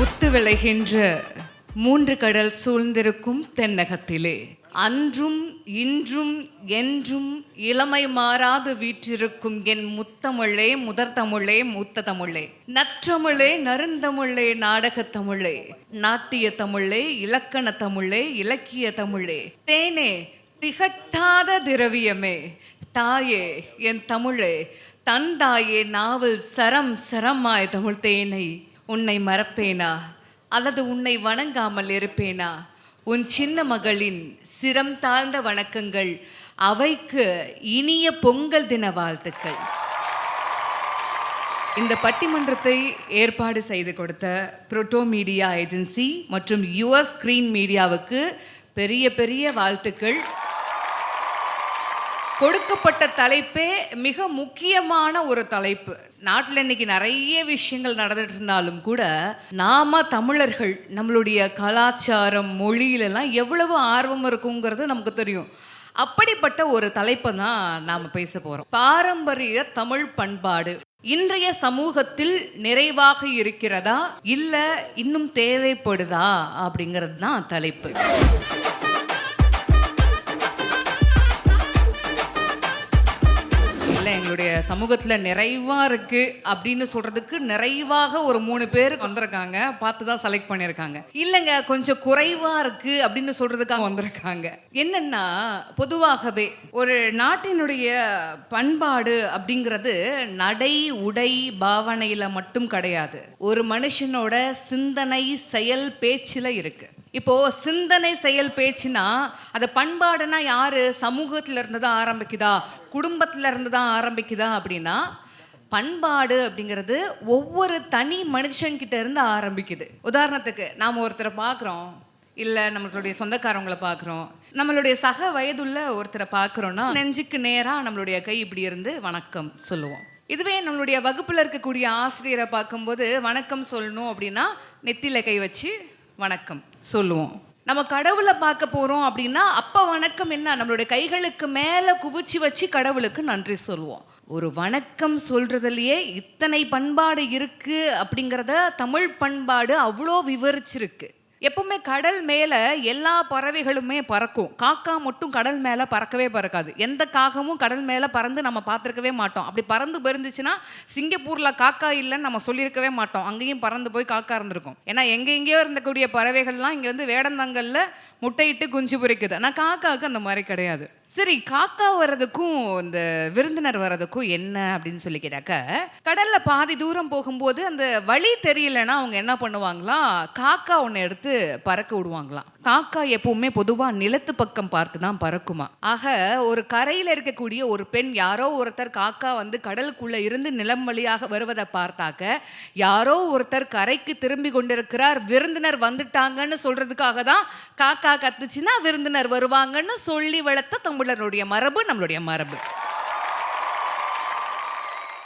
முத்து விளைகின்ற மூன்று கடல் சூழ்ந்திருக்கும் தென்னகத்திலே அன்றும் இன்றும் என்றும் இளமை மாறாது வீற்றிருக்கும் என் முத்தமிழே, முதற் தமிழே, மூத்த தமிழே, நற்றமிழே, நறுந்தமிழே, நாடகத் தமிழே, நாட்டிய தமிழே, இலக்கண தமிழே, இலக்கிய தமிழே, தேனே, திகட்டாத திரவியமே, தாயே, என் தமிழே, தந்தாயே, நாவல் சரம் சரமாய் தமிழ் தேனை, உன்னை மறப்பேனா அல்லது உன்னை வணங்காமல் இருப்பேனா? உன் சின்ன மகளின் சிரம் தாழ்ந்த வணக்கங்கள், அவைக்கு இனிய பொங்கல் தின வாழ்த்துக்கள். இந்த பட்டிமன்றத்தை ஏற்பாடு செய்து கொடுத்த புரோட்டோ மீடியா ஏஜென்சி மற்றும் யுவர் ஸ்கிரீன் மீடியாவுக்கு பெரிய பெரிய வாழ்த்துக்கள். கொடுக்கப்பட்ட தலைப்பே மிக முக்கியமான ஒரு தலைப்பு. நாட்டில் இன்னைக்கு நிறைய விஷயங்கள் நடந்துட்டு இருந்தாலும் கூட நாம தமிழர்கள் நம்மளுடைய கலாச்சாரம் மொழியிலெல்லாம் எவ்வளவு ஆர்வம் இருக்குங்கிறது நமக்கு தெரியும். அப்படிப்பட்ட ஒரு தலைப்பை தான் நாம் பேச போகிறோம். பாரம்பரிய தமிழ் பண்பாடு இன்றைய சமூகத்தில் நிறைவாக இருக்கிறதா இல்லை இன்னும் தேவைப்படுதா அப்படிங்கிறது தான் தலைப்பு. இல்லை, எங்களுடைய சமூகத்தில் நிறைவாக இருக்குது அப்படின்னு சொல்கிறதுக்கு நிறைவாக ஒரு 3 பேர் வந்திருக்காங்க. பார்த்து தான் செலக்ட் பண்ணியிருக்காங்க. இல்லைங்க, கொஞ்சம் குறைவாக இருக்குது அப்படின்னு சொல்கிறதுக்காக வந்திருக்காங்க. என்னென்னா, பொதுவாகவே ஒரு நாட்டினுடைய பண்பாடு அப்படிங்கிறது நடை உடை பாவனையில் மட்டும் கிடையாது. ஒரு மனுஷனோட சிந்தனை செயல் பேச்சில் இருக்குது. இப்போ சிந்தனை செயல் பேச்சுனா அது பண்பாடுனா யாரு? சமூகத்துல இருந்து தான் ஆரம்பிக்குதா, குடும்பத்துல இருந்து தான் ஆரம்பிக்குதா? அப்படின்னா பண்பாடு அப்படிங்கிறது ஒவ்வொரு தனி மனுஷங்கிட்ட இருந்து ஆரம்பிக்குது. உதாரணத்துக்கு நாம் ஒருத்தரை பார்க்குறோம், இல்லை நம்மளுடைய சொந்தக்காரவங்களை பார்க்குறோம், நம்மளுடைய சக வயதுள்ள ஒருத்தரை பார்க்குறோன்னா நெஞ்சுக்கு நேராக நம்மளுடைய கை இப்படி இருந்து வணக்கம் சொல்லுவோம். இதுவே நம்மளுடைய வகுப்பில் இருக்கக்கூடிய ஆசிரியரை பார்க்கும்போது வணக்கம் சொல்லணும் அப்படின்னா நெத்தியில் கை வச்சு வணக்கம் சொல்லுவோம். நம்ம கடவுளை பார்க்க போகிறோம் அப்படின்னா அப்போ வணக்கம் என்ன, நம்மளுடைய கைகளுக்கு மேலே குவிச்சு வச்சு கடவுளுக்கு நன்றி சொல்லுவோம். ஒரு வணக்கம் சொல்கிறதுலையே இத்தனை பண்பாடு இருக்குது அப்படிங்கிறத தமிழ் பண்பாடு அவ்வளோ விவரிச்சிருக்கு. எப்பவுமே கடல் மேலே எல்லா பறவைகளுமே பறக்கும். காக்கா மட்டும் கடல் மேலே பறக்கவே பறக்காது. எந்த காகமும் கடல் மேலே பறந்து நம்ம பார்த்துருக்கவே மாட்டோம். அப்படி பறந்து போயிருந்துச்சுன்னா சிங்கப்பூரில் காக்கா இல்லைன்னு நம்ம சொல்லியிருக்கவே மாட்டோம். அங்கேயும் பறந்து போய் காக்கா இருந்திருக்கும். ஏன்னா எங்கெங்கேயோ இருந்தக்கூடிய பறவைகள்லாம் இங்கே வந்து வேடந்தாங்கல்ல முட்டையிட்டு குஞ்சு பொரிக்குது. ஆனால் காக்காவுக்கு அந்த மாதிரி கிடையாது. சரி, காக்கா வர்றதுக்கும் இந்த விருந்தினர் வர்றதுக்கும் என்ன அப்படின்னு சொல்லி கேட்டாக்க, கடல்ல பாதி தூரம் போகும்போது அந்த வழி தெரியலன்னா அவங்க என்ன பண்ணுவாங்களாம், காக்கா ஒன்று எடுத்து பறக்க விடுவாங்களாம். காக்கா எப்பவுமே பொதுவாக நிலத்து பக்கம் பார்த்து தான் பறக்குமா. ஆக ஒரு கரையில் இருக்கக்கூடிய ஒரு பெண், யாரோ ஒருத்தர் காக்கா வந்து கடலுக்குள்ள இருந்து நிலம் வழியாக வருவதை பார்த்தாக்க, யாரோ ஒருத்தர் கரைக்கு திரும்பி கொண்டிருக்கிறார், விருந்தினர் வந்துட்டாங்கன்னு சொல்றதுக்காக தான் காக்கா கத்துச்சுன்னா விருந்தினர் வருவாங்கன்னு சொல்லி வளர்த்த தமிழருடைய மரபு நம்மளுடைய மரபு.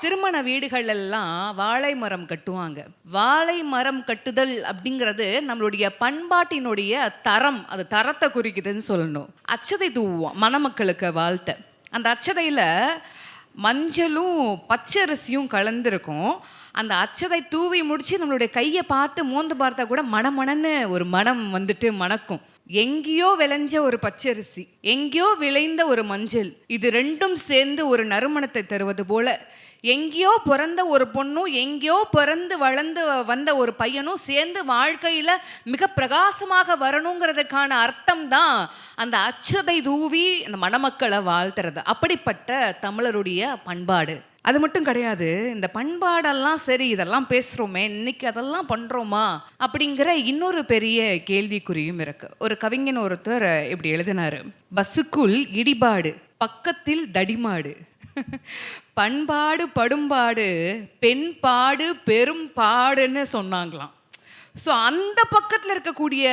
திருமண வீடுகள் எல்லாம் வாழை மரம் கட்டுவாங்க. வாழை மரம் கட்டுதல் அப்படிங்கிறது நம்மளுடைய பண்பாட்டினுடைய தரம், அது தரத்தை குறிக்குதுன்னு சொல்லணும். அச்சதை தூவுவோம் மணமக்களுக்கு வாழ்த்த. அந்த அச்சதையில் மஞ்சளும் பச்சரிசியும் கலந்துருக்கும். அந்த அச்சதை தூவி முடிச்சு நம்மளுடைய கையை பார்த்து மோந்து பார்த்தா கூட மணமணன்னு ஒரு மனம் வந்துட்டு மணக்கும். எங்கேயோ விளைஞ்ச ஒரு பச்சரிசி, எங்கேயோ விளைந்த ஒரு மஞ்சள், இது ரெண்டும் சேர்ந்து ஒரு நறுமணத்தை தருவது போல எங்கேயோ பிறந்த ஒரு பொண்ணும் எங்கேயோ பிறந்து வளர்ந்து வந்த ஒரு பையனும் சேர்ந்து வாழ்க்கையில் மிக பிரகாசமாக வரணுங்கிறதுக்கான அர்த்தம் தான் அந்த அச்சதை தூவி அந்த மணமக்களை வாழ்த்துறது. அப்படிப்பட்ட தமிழருடைய பண்பாடு. அது மட்டும் கிடையாது, இந்த பண்பாடெல்லாம் சரி இதெல்லாம் பேசுகிறோமே, இன்னைக்கு அதெல்லாம் பண்ணுறோமா அப்படிங்கிற இன்னொரு பெரிய கேள்விக்குறியும் இருக்கு. ஒரு கவிஞன் ஒருத்தர் இப்படி எழுதினாரு, பஸ்ஸுக்குள் இடிபாடு பக்கத்தில் தடிமாடு, பண்பாடு படும்பாடு பெண் பாடு பெரும் பாடுன்னு சொன்னாங்களாம். ஸோ அந்த பக்கத்தில் இருக்கக்கூடிய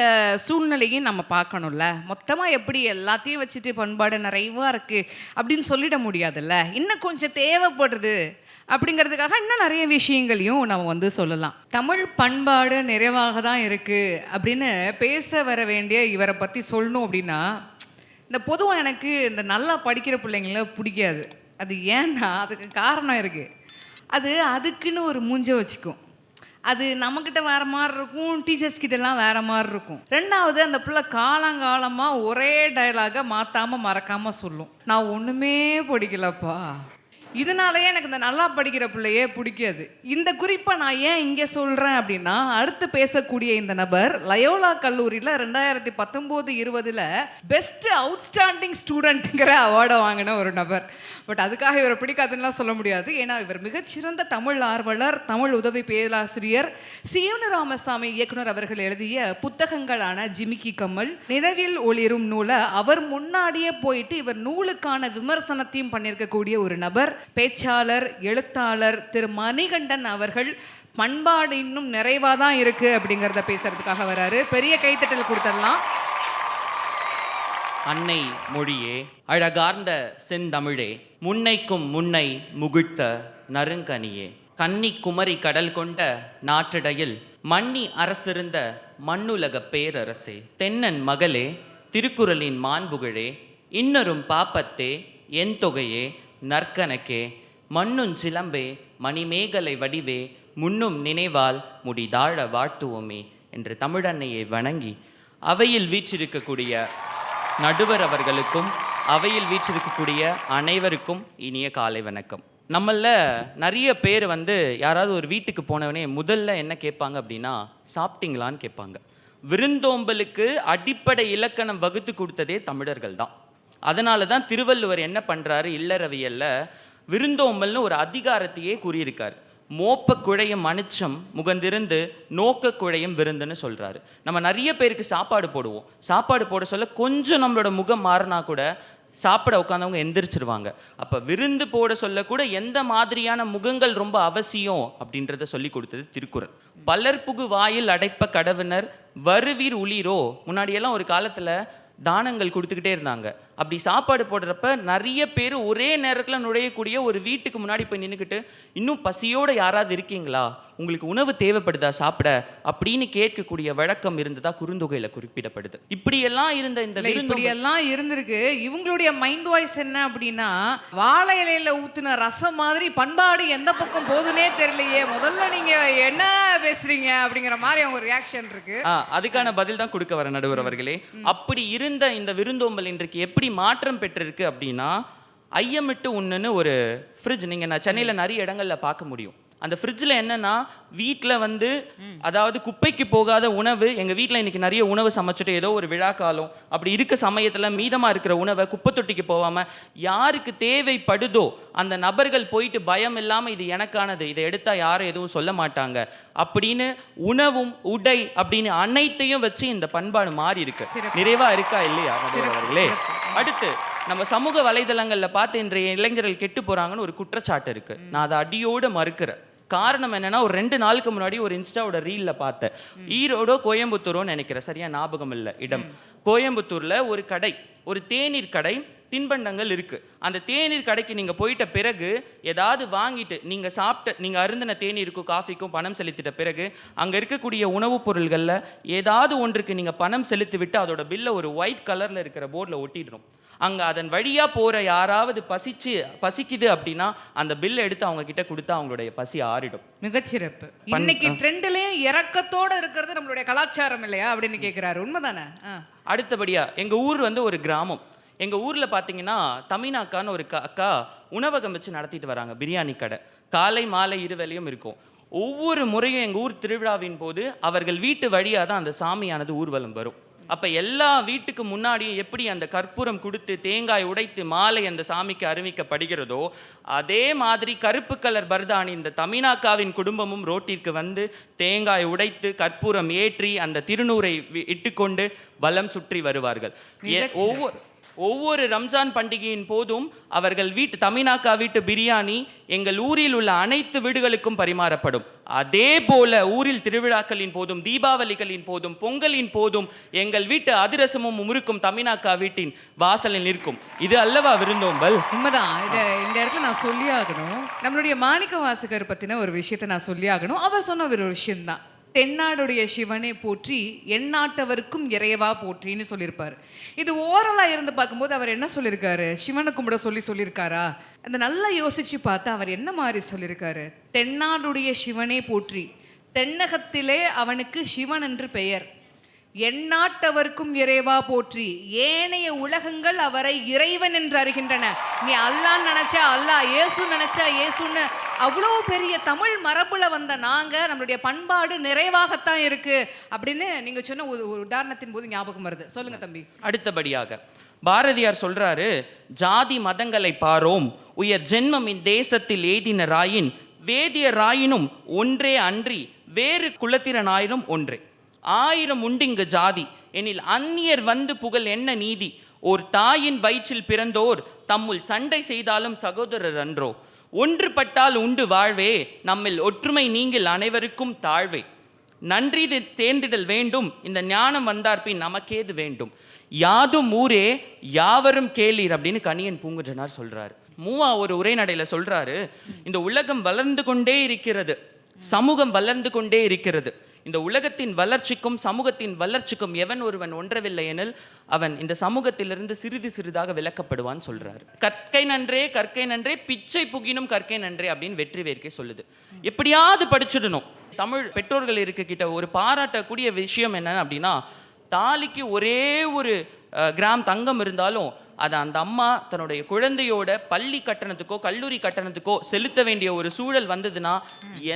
சூழ்நிலையும் நம்ம பார்க்கணும்ல. மொத்தமாக எப்படி எல்லாத்தையும் வச்சுட்டு பண்பாடு நிறைவாக இருக்குது அப்படின்னு சொல்லிட முடியாதுல்ல. இன்னும் கொஞ்சம் தேவைப்படுது அப்படிங்கிறதுக்காக இன்னும் நிறைய விஷயங்களையும் நம்ம வந்து சொல்லலாம். தமிழ் பண்பாடு நிறைவாக தான் இருக்குது அப்படின்னு பேச வர வேண்டிய இவரை பற்றி சொல்லணும் அப்படின்னா, இந்த பொதுவாக எனக்கு இந்த நல்லா படிக்கிற பிள்ளைங்கள பிடிக்காது. அது ஏன்னா அதுக்கு காரணம் இருக்குது. அது அதுக்குன்னு ஒரு மூஞ்ச வச்சுக்கும். அது நம்மக்கிட்ட வேற மாதிரி இருக்கும், டீச்சர்ஸ் கிட்டலாம் வேற மாதிரி இருக்கும். ரெண்டாவது, அந்த பிள்ளை காலங்காலமாக ஒரே டைலாகை மாற்றாமல் மறக்காமல் சொல்லும், நான் ஒன்றுமே படிக்கலப்பா. இதனாலயே எனக்கு இந்த நல்லா படிக்கிற பிள்ளையே பிடிக்காது. இந்த குறிப்பை நான் ஏன் இங்கே சொல்கிறேன் அப்படின்னா, அடுத்து பேசக்கூடிய இந்த நபர் லயோலா கல்லூரியில் 2019-20 பெஸ்ட் அவுட்ஸ்டாண்டிங் ஸ்டூடெண்ட்டுங்கிற அவார்டை வாங்கின ஒரு நபர். பட் அதுக்காக இவரை பிடிக்காதுன்னெலாம் சொல்ல முடியாது. ஏன்னா இவர் மிகச்சிறந்த தமிழ் ஆர்வலர், தமிழ் உதவி பேராசிரியர். சியூனு ராமசாமி இயக்குனர் அவர்கள் எழுதிய புத்தகங்களான ஜிமிக்கி கம்மல், நினைவில் ஒளிரும் நூலை அவர் முன்னாடியே போயிட்டு இவர் நூலுக்கான விமர்சனத்தையும் பண்ணியிருக்கக்கூடிய ஒரு நபர், பேச்சாளர், எழுத்தாளர் திரு மணிகண்டன் அவர்கள். பண்பாடு இன்னும் நிறைவாக தான் இருக்கு அப்படிங்கிறத பேசுறதுக்காக வராரு. பெரிய கைத்தட்டல் கொடுத்துடலாம். அன்னை மொழியே, அழகார்ந்த செந்தமிழே, முன்னைக்கும் முன்னை முகிழ்த்த நறுங்கனியே, கன்னி குமரி கடல் கொண்ட நாட்டிடையில் மன்னி அரசிருந்த மண்ணுலக பேரரசே, தென்னன் மகளே, திருக்குறளின் மாண்புகழே, இன்னொரும் பாப்பத்தே, என் தொகையே, நற்கணக்கே, மண்ணுஞ் சிலம்பே, மணிமேகலை வடிவே, முன்னும் நினைவால் முடிதாழ வாழ்த்துவோமே என்று தமிழன்னையை வணங்கி அவையில் வீற்றிருக்கக்கூடிய நடுவர் அவர்களுக்கும் அவையில் வீற்றிருக்கக்கூடிய அனைவருக்கும் இனிய காலை வணக்கம். நம்மள நிறைய பேர் யாராவது ஒரு வீட்டுக்கு போனவனே முதல்ல என்ன கேட்பாங்க அப்படின்னா, சாப்பிட்டீங்களான்னு கேட்பாங்க. விருந்தோம்பலுக்கு அடிப்படை இலக்கணம் வகுத்து கொடுத்ததே தமிழர்கள் தான். அதனால தான் திருவள்ளுவர் என்ன பண்ணுறாரு, இல்லறவியல்ல விருந்தோம்பல்னு ஒரு அதிகாரத்தையே கூறியிருக்கார். மோப்ப குழையும் மனுச்சம் முகந்திருந்து நோக்க குழையும் விருந்துன்னு சொல்கிறாரு. நம்ம நிறைய பேருக்கு சாப்பாடு போடுவோம். சாப்பாடு போட சொல்ல கொஞ்சம் நம்மளோட முகம் மாறினா கூட சாப்பிட உட்காந்தவங்க எந்திரிச்சிருவாங்க. அப்போ விருந்து போட சொல்லக்கூட எந்த மாதிரியான முகங்கள் ரொம்ப அவசியம் அப்படின்றத சொல்லி கொடுத்தது திருக்குறள். பலர் புகு வாயில் அடைப்ப கடவுனர் வருவீர் உளிரோ. முன்னாடியெல்லாம் ஒரு காலத்தில் தானங்கள் கொடுத்துக்கிட்டே இருந்தாங்க. அப்படி சாப்பாடு போடுறப்ப நிறைய பேர் ஒரே நேரத்தில் நுழையக்கூடிய ஒரு வீட்டுக்கு முன்னாடி போய் நின்றுக்கிட்டு, இன்னும் பசியோடு யாராவது இருக்கீங்களா, உங்களுக்கு உணவு தேவைப்படுதா சாப்பிட அப்படின்னு கேட்கக்கூடிய வழக்கம் இருந்ததா குறுந்தொகையில் குறிப்பிடப்படுது. இப்படியெல்லாம் இருந்த இந்த இப்படியெல்லாம் இருந்திருக்கு. இவங்களுடைய மைண்ட் வாய்ஸ் என்ன அப்படின்னா, வாழை இலையில ஊத்துன ரசம் மாதிரி பண்பாடு எந்த பக்கம் போதுன்னே தெரியலையே, முதல்ல நீங்க என்ன பேசுறீங்க அப்படிங்கிற மாதிரி அவங்க ரியாக்ஷன் இருக்கு. அதுக்கான பதில் தான் கொடுக்க வர நடுவர் அவர்களே. அப்படி இருந்த இந்த விருந்தோம்பல் இன்றைக்கு எப்படி மாற்றம் பெற்றிருக்கு அப்படின்னா, ஐயமிட்டு உண்ணுன்னு ஒரு ஃப்ரிட்ஜ் நான் சென்னையில் நிறைய இடங்களில் பார்க்க முடியும். அந்த ஃப்ரிட்ஜில் என்னன்னா, வீட்டில் அதாவது குப்பைக்கு போகாத உணவு, எங்கள் வீட்டில் இன்றைக்கி நிறைய உணவு சமைச்சிட்டு ஏதோ ஒரு விழா காலம் அப்படி இருக்க சமயத்தில் மீதமாக இருக்கிற உணவை குப்பை தொட்டிக்கு போகாமல் யாருக்கு தேவைப்படுதோ அந்த நபர்கள் போயிட்டு பயம் இல்லாமல் இது எனக்கானது, இதை எடுத்தால் யாரும் எதுவும் சொல்ல மாட்டாங்க அப்படின்னு உணவும் உடை அப்படின்னு அனைத்தையும் வச்சு இந்த பண்பாடு மாறி இருக்கு. நிறைவாக இருக்கா இல்லையா அவர்களே? அடுத்து நம்ம சமூக வலைதளங்களில் பார்த்து இன்றைய இளைஞர்கள் கெட்டு போகிறாங்கன்னு ஒரு குற்றச்சாட்டு இருக்குது. நான் அதை அடியோடு மறுக்கிறேன். காரணம் என்னன்னா, ஒரு 2 நாளுக்கு முன்னாடி ஒரு இன்ஸ்டாவோட ரீலில் பார்த்தேன். ஈரோடோ கோயம்புத்தூரோன்னு நினைக்கிறேன், சரியா ஞாபகம் இல்லை இடம். கோயம்புத்தூரில் ஒரு கடை, ஒரு தேநீர் கடை, தின்பண்டங்கள் இருக்குது. அந்த தேநீர் கடைக்கு நீங்கள் போயிட்ட பிறகு ஏதாவது வாங்கிட்டு நீங்கள் அருந்தின தேநீருக்கும் காஃபிக்கும் பணம் செலுத்திட்ட பிறகு அங்கே இருக்கக்கூடிய உணவுப் பொருள்களில் ஏதாவது ஒன்றுக்கு நீங்கள் பணம் செலுத்தி விட்டு அதோட பில்லை ஒரு ஒயிட் கலரில் இருக்கிற போர்டில் ஒட்டிடுறோம். அங்கே அதன் வழியாக போகிற யாராவது பசிக்குது அப்படின்னா அந்த பில்லை எடுத்து அவங்க கிட்ட கொடுத்தா அவங்களுடைய பசி ஆறிடும். மிகச்சிறப்பு. இன்னைக்கு ட்ரெண்ட்லயும் இறக்கத்தோட இருக்கிறது நம்மளுடைய கலாச்சாரம் இல்லையா அப்படின்னு கேட்கிறாரு. உண்மைதானே? அடுத்தபடியா எங்கள் ஊர் ஒரு கிராமம். எங்கள் ஊரில் பார்த்தீங்கன்னா தமினாக்கான்னு ஒரு அக்கா உணவகம் வச்சு நடத்திட்டு வராங்க. பிரியாணி கடை காலை மாலை இருவேளையும் இருக்கும். ஒவ்வொரு முறையும் எங்கள் ஊர் திருவிழாவின் போது அவர்கள் வீட்டு வழியாக தான் அந்த சாமியானது ஊர்வலம் வரும். அப்போ எல்லா வீட்டுக்கு முன்னாடியும் எப்படி அந்த கற்பூரம் கொடுத்து தேங்காய் உடைத்து மாலை அந்த சாமிக்கு அறிவிக்கப்படுகிறதோ, அதே மாதிரி கருப்பு கலர் பர்தானி இந்த தமினாக்காவின் குடும்பமும் ரோட்டிற்கு தேங்காய் உடைத்து கற்பூரம் ஏற்றி அந்த திருநூரை இட்டுக்கொண்டு வலம் சுற்றி வருவார்கள். ஒவ்வொரு ரம்ஜான் பண்டிகையின் போதும் அவர்கள் தமினாக்கா வீட்டு பிரியாணி எங்கள் ஊரில் உள்ள அனைத்து வீடுகளுக்கும் பரிமாறப்படும். அதே போல ஊரில் திருவிழாக்களின் போதும், தீபாவளிகளின் போதும், பொங்கலின் போதும் எங்கள் வீட்டு அதிரசமும் முறுக்கும் தமினாக்கா வீட்டின் வாசலில் நிற்கும். இது அல்லவா விருந்தோம்பல்? உண்மைதான். இந்த இடத்துல நான் சொல்லி ஆகணும், நம்மளுடைய மாணிக்க வாசகர் பத்தின ஒரு விஷயத்தை நான் சொல்லி ஆகணும். அவர் சொன்ன ஒரு விஷயம்தான், தென்னாடுடைய சிவனே போற்றி எந்நாட்டவருக்கும் இறைவா போற்றின்னு சொல்லியிருப்பார். இது ஓரலாக இருந்து பார்க்கும்போது அவர் என்ன சொல்லியிருக்காரு, சிவனை கும்பிட சொல்லியிருக்காரா? அந்த நல்லா யோசிச்சு பார்த்தா அவர் என்ன மாதிரி சொல்லியிருக்காரு, தென்னாடுடைய சிவனே போற்றி, தென்னகத்திலே அவனுக்கு சிவன் என்று பெயர். எந்நாட்டவர்க்கும் இறைவா போற்றி, ஏனைய உலகங்கள் அவரை இறைவன் என்று அறிகின்றன. நீ அல்லான்னு நினைச்சா அல்லாஹ், இயேசு நினைச்சா இயேசுன்னு அவ்வளோ பெரிய தமிழ் மரபுல வந்த நம்மளுடைய பண்பாடு நிறைவாகத்தான் இருக்கு அப்படின்னு நீங்க சொன்ன ஒரு உதாரணத்தின் போது ஞாபகம் வருது. சொல்லுங்க தம்பி. அடுத்தபடியாக பாரதியார் சொல்றாரு, ஜாதி மதங்களை பாரோம் உயர் ஜென்மம் இத்தேசத்தில் எய்தினராயின் வேதியராயினும் ஒன்றே அன்றி வேறு குலத்திரனாயினும் ஒன்றே. 1000 உண்டிங்கு ஜாதி எனில் அந்நியர் வந்து புகழ் என்ன நீதி. ஓர் தாயின் வயிற்றில் பிறந்தோர் தம்முள் சண்டை செய்தாலும் சகோதரர் அன்றோ. ஒன்றுபட்டால் உண்டு வாழ்வே, நம்மில் ஒற்றுமை நீங்கள் அனைவருக்கும் தாழ்வே. நன்றி சேர்ந்திடல் வேண்டும், இந்த ஞானம் வந்தார் பின் நமக்கேது வேண்டும். யாதும் ஊரே யாவரும் கேளீர் அப்படின்னு கணியன் பூங்குன்றனார் சொல்றாரு. மூவா ஒரு உரைநடையில சொல்றாரு, இந்த உலகம் வளர்ந்து கொண்டே இருக்கிறது, சமூகம் வளர்ந்து கொண்டே இருக்கிறது. இந்த உலகத்தின் வளர்ச்சிக்கும் சமூகத்தின் வளர்ச்சிக்கும் எவன் ஒருவன் ஒன்றவில்லை எனில் அவன் இந்த சமூகத்திலிருந்து சிறிது சிறிதாக விலக்கப்படுவான்னு சொல்றாரு. கற்கை நன்றே கற்கை நன்றே பிச்சை புகினும் கற்கை நன்றே அப்படின்னு வெற்றி வேர்க்கை சொல்லுது. எப்படியாவது படிச்சிடணும். தமிழ் பெற்றோர்கள் இருக்கிட்ட ஒரு பாராட்டக்கூடிய விஷயம் என்னன்னு அப்படின்னா, தாலிக்கு ஒரே ஒரு கிராம் தங்கம் இருந்தாலும் அதை அந்த அம்மா தன்னுடைய குழந்தையோட பள்ளி கட்டணத்துக்கோ கல்லூரி கட்டணத்துக்கோ செலுத்த வேண்டிய ஒரு சூழல் வந்ததுன்னா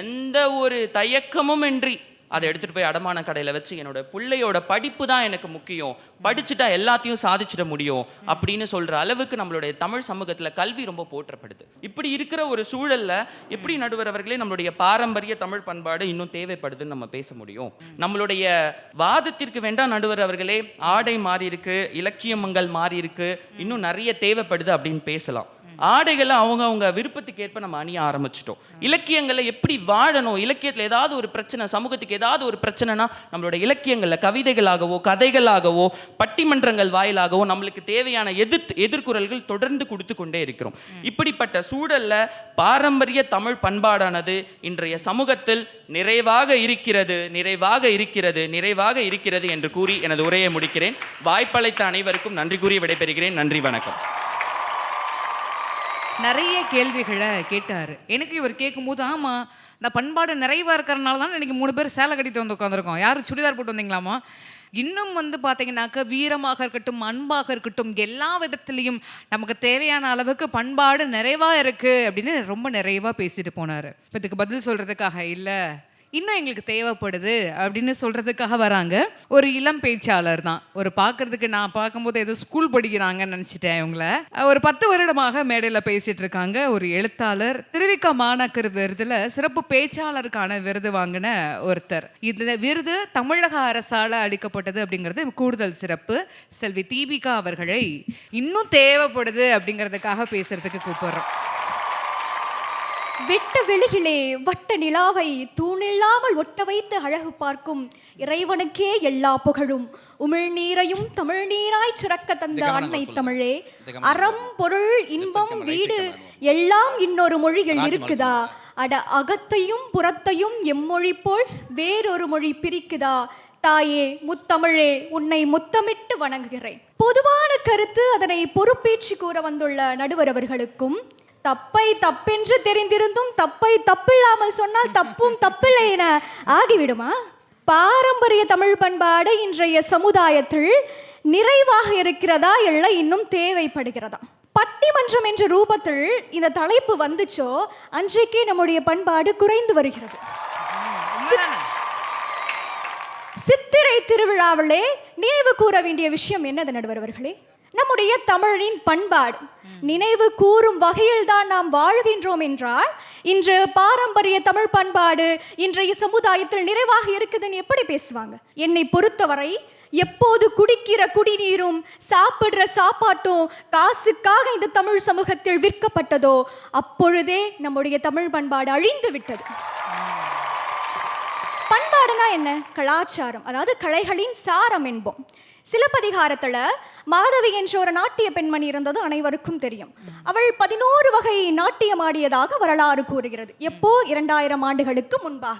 எந்த ஒரு தயக்கமும் இன்றி அதை எடுத்துகிட்டு போய் அடமான கடையில் வச்சு என்னோட பிள்ளையோட படிப்பு தான் எனக்கு முக்கியம், படிச்சுட்டா எல்லாத்தையும் சாதிச்சிட முடியும் அப்படின்னு சொல்கிற அளவுக்கு நம்மளுடைய தமிழ் சமூகத்தில் கல்வி ரொம்ப போற்றப்படுது. இப்படி இருக்கிற ஒரு சூழலில் எப்படி நடுவர் அவர்களே நம்மளுடைய பாரம்பரிய தமிழ் பண்பாடு இன்னும் தேவைப்படுதுன்னு நம்ம பேச முடியும்? நம்மளுடைய வாதத்திற்கு வேண்டாம் நடுவர் அவர்களே, ஆடை மாறி இருக்கு, இலக்கியங்கள் மாறி இருக்கு, இன்னும் நிறைய தேவைப்படுது அப்படின்னு பேசலாம். ஆடைகளை அவங்க விருப்பத்துக்கு ஏற்ப நம்ம அணிய ஆரம்பிச்சிட்டோம். இலக்கியங்களை எப்படி வாழணும், இலக்கியத்தில் ஏதாவது ஒரு பிரச்சனை, சமூகத்துக்கு ஏதாவது ஒரு பிரச்சனைனா நம்மளோட இலக்கியங்களில் கவிதைகளாகவோ கதைகளாகவோ பட்டிமன்றங்கள் வாயிலாகவோ நம்மளுக்கு தேவையான எதிர்குறல்கள் தொடர்ந்து கொடுத்து கொண்டே இருக்கிறோம். இப்படிப்பட்ட சூழல்ல பாரம்பரிய தமிழ் பண்பாடானது இன்றைய சமூகத்தில் நிறைவாக இருக்கிறது, நிறைவாக இருக்கிறது, நிறைவாக இருக்கிறது என்று கூறி எனது உரையை முடிக்கிறேன். வாய்ப்பளித்த அனைவருக்கும் நன்றி கூறி விடைபெறுகிறேன். நன்றி, வணக்கம். நிறைய கேள்விகளை கேட்டார். எனக்கு இவர் கேட்கும்போது, ஆமாம் இந்த பண்பாடு நிறைவாக இருக்கிறனால தான் இன்றைக்கி 3 பேர் சேலை கட்டிட்டு வந்து உட்காந்துருக்கோம். யாரும் சுடிதார் போட்டு வந்தீங்களாமா? இன்னும் பார்த்தீங்கன்னாக்க வீரமாக இருக்கட்டும், அன்பாக இருக்கட்டும், எல்லா விதத்துலேயும் நமக்கு தேவையான அளவுக்கு பண்பாடு நிறைவாக இருக்குது அப்படின்னு ரொம்ப நிறைவாக பேசிட்டு போனார். இப்போ இதுக்கு பதில் சொல்கிறதுக்காக இல்லை, இன்னும் எங்களுக்கு தேவைப்படுது அப்படின்னு சொல்கிறதுக்காக வராங்க. ஒரு இளம் பேச்சாளர் தான். ஒரு பார்க்குறதுக்கு நான் பார்க்கும்போது ஏதோ ஸ்கூல் படிக்கிறாங்கன்னு நினச்சிட்டேன். இவங்கள ஒரு 10 வருடமாக மேடையில் பேசிகிட்டு இருக்காங்க. ஒரு எழுத்தாளர், திருவிக மாநகர் விருதில் சிறப்பு பேச்சாளருக்கான விருது வாங்கின ஒருத்தர். இந்த விருது தமிழக அரசால் அளிக்கப்பட்டது அப்படிங்கிறது கூடுதல் சிறப்பு. செல்வி தீபிகா அவர்களை இன்னும் தேவைப்படுது அப்படிங்கிறதுக்காக பேசுறதுக்கு கூப்பிடுறோம். வெட்ட வெளிகளே வட்ட நிலாவை தூணில்லாமல் ஒட்ட வைத்து அழகு பார்க்கும் இறைவனுக்கே எல்லா புகழும். உமிழ்நீரையும் தமிழ் நீராய் சுரக்க தந்த அன்னை தமிழே, அறம் பொருள் இன்பம் வீடு எல்லாம் இன்னொரு மொழிகள் இருக்குதா? அட அகத்தையும் புறத்தையும் எம்மொழி போல் வேறொரு மொழி பிரிக்குதா? தாயே முத்தமிழே, உன்னை முத்தமிட்டு வணங்குகிறேன். பொதுவான கருத்து, அதனை பொறுப்பேற்றி கூற வந்துள்ள நடுவர் அவர்களுக்கும், தப்பை தப்பென்று தெரிந்திருந்தும் தப்பை தப்பில்லாமல் சொன்னால் தப்பும் தப்பில்லை என ஆகிவிடுமா? பாரம்பரிய தமிழ் பண்பாடு இன்றைய சமுதாயத்தில் நிறைவாக இருக்கிறதா இல்லை இன்னும் தேவைப்படுகிறதா? பட்டிமன்றம் என்ற ரூபத்தில் இந்த தலைப்பு வந்துச்சோ அன்றைக்கே நம்முடைய பண்பாடு குறைந்து வருகிறது. சித்திரை திருவிழாவிலே நினைவு கூற வேண்டிய விஷயம் என்னது நடுவர் அவர்களே? நம்முடைய தமிழின் பண்பாடு. நினைவு கூறும் வகையில் தான் நாம் வாழ்கின்றோம் என்றால் இன்று பாரம்பரிய தமிழ் பண்பாடு இன்றைய சமுதாயத்தில் நிறைவாக இருக்குதுன்னு எப்படி பேசுவாங்க? என்னை பொறுத்தவரை எப்போது குடிக்கிற குடிநீரும் சாப்பிடுற சாப்பாட்டும் காசுக்காக இந்த தமிழ் சமூகத்தில் விற்கப்பட்டதோ அப்பொழுதே நம்முடைய தமிழ் பண்பாடு அழிந்து விட்டது. பண்பாடுனா என்ன? கலாச்சாரம், அதாவது கலைகளின் சாரம் என்போம். சிலப்பதிகாரத்துல மாதவி என்ற ஒரு நாட்டிய பெண்மணி இருந்தது அனைவருக்கும் தெரியும். அவள் 11 வகை நாட்டியம் ஆடியதாக வரலாறு கூறுகிறது. எப்போ? 2000 ஆண்டுகளுக்கு முன்பாக.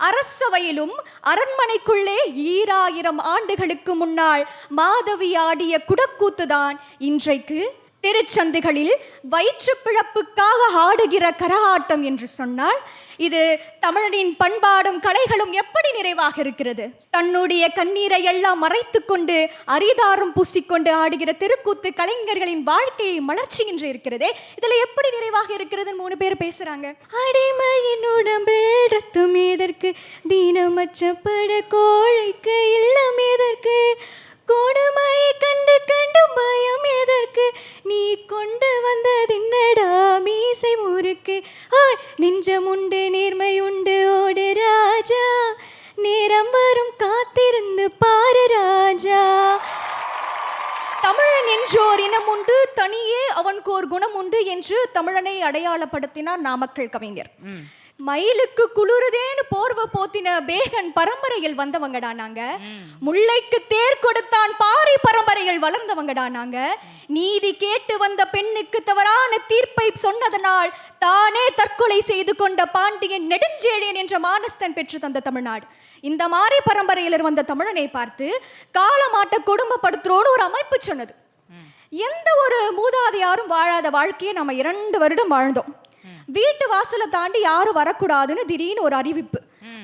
அரசவையிலும் அரண்மனைக்குள்ளே 2000 ஆண்டுகளுக்கு முன்னால் மாதவி ஆடிய குடக்கூத்துதான் இன்றைக்கு திருச்சந்துகளில் வயிற்று பிழப்புக்காக ஆடுகிற கரகாட்டம் என்று சொன்னால் இது தமிழனின் பண்பாடும் கலைகளும் எப்படி நிறைவாக இருக்கிறது. தன்னுடைய கண்ணீரை எல்லாம் மறைத்து கொண்டு அரிதாரம் பூசிக்கொண்டு ஆடுகிற தெருக்கூத்து கலைஞர்களின் வாழ்க்கையை மலர்ச்சியின்றி இருக்கிறதே, இதுல எப்படி நிறைவாக இருக்கிறது? 3 பேர் பேசுறாங்க. அடிமையின் உடம்பில் ரத்தம் எதற்கு, தீனமச்சப்பட கோழைக்கு இல்லம் எதற்கு, கொடுமையை கண்டு கண்டு பயம் எதற்கு, நீ கொண்டு வந்ததின்னடா மீசை முறுக்கு, நெஞ்சம் உண்டு நேர்மை உண்டு ஓடு ராஜா, நேரம் வரும் காத்திருந்து பாரு ராஜா. தமிழன் என்றோர் இனம் உண்டு, தனியே அவனுக்கு ஒரு குணம் உண்டு என்று தமிழனை அடையாளப்படுத்தினார் நாமக்கல் கவிஞர். மயிலுக்கு குளிருதேன்னு போர்வ போத்தின பேகன் பரம்பரையில் வந்தவங்கடா நாங்க. முல்லைக்கு தேர் கொடுத்தான் பாரி பரம்பரையில் வளர்ந்தவங்கடா நாங்க. நீதி கேட்டு வந்த பெண்ணுக்கு தவறான தீர்ப்பை சொன்னதனால் தானே தற்கொலை செய்து கொண்ட பாண்டியன் நெடுஞ்செழியன் என்ற மானஸ்தன் பெற்று தந்த தமிழ்நாடு. இந்த மாதிரி பரம்பரையில் வந்த தமிழனை பார்த்து காலமாட்ட கொடுமைப்படுத்துறோன்னு ஒரு அமைப்பு சொன்னது. எந்த ஒரு மூதாதையாரும் வாழாத வாழ்க்கையை நம்ம 2 வருடம் வாழ்ந்தோம். வீட்டு வாசலை தாண்டி யாரும் வரக்கூடாதுன்னு திடீர்னு ஒரு அறிவிப்பு.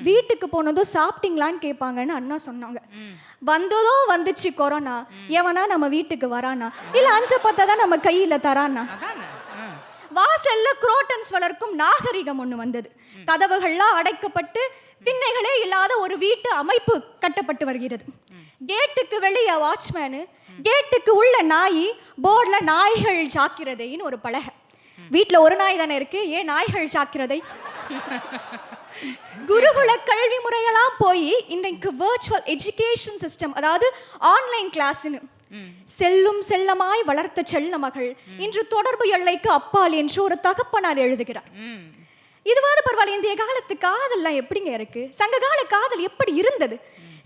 வீட்டுக்கு போனதும் சாப்பிட்டீங்களான்னு கேட்பாங்கன்னு அண்ணா சொன்னாங்க. வந்ததும் வந்துச்சு கொரோனா, எவனா நம்ம வீட்டுக்கு வரானா, இல்ல 5 தான் நம்ம கையில தரானா. வாசல்ல குரோட்டன்ஸ் வளர்க்கும் நாகரிகம் ஒண்ணு வந்தது. கதவுகள்லாம் அடைக்கப்பட்டு திண்ணைகளே இல்லாத ஒரு வீட்டு அமைப்பு கட்டப்பட்டு வருகிறது. கேட்டுக்கு வெளியே வாட்ச்மேனு, கேட்டுக்கு உள்ள நாய், போர்ட்ல நாய்கள் ஜாக்கிரதைன்னு ஒரு பலகை. வீட்டில் ஒரு நாய் தானே இருக்கு, ஏன் நாய்கள் ஜாக்கிரதை? குருகுல கல்வி முறையெல்லாம் போய் இன்றைக்கு வர்ச்சுவல் எஜுகேஷன் சிஸ்டம், அதாவது ஆன்லைன் கிளாஸ்னு செல்லும் செல்லமாய் வளர்த்த செல்ல மகள் இன்று தொடர்பு எல்லைக்கு அப்பால் என்று ஒரு தகப்பனார் எழுதுகிறார். இதுவாது பரவாயில்ல. இந்திய காலத்து காதல்லாம் எப்படிங்க இருக்கு? சங்ககால காதல் எப்படி இருந்தது?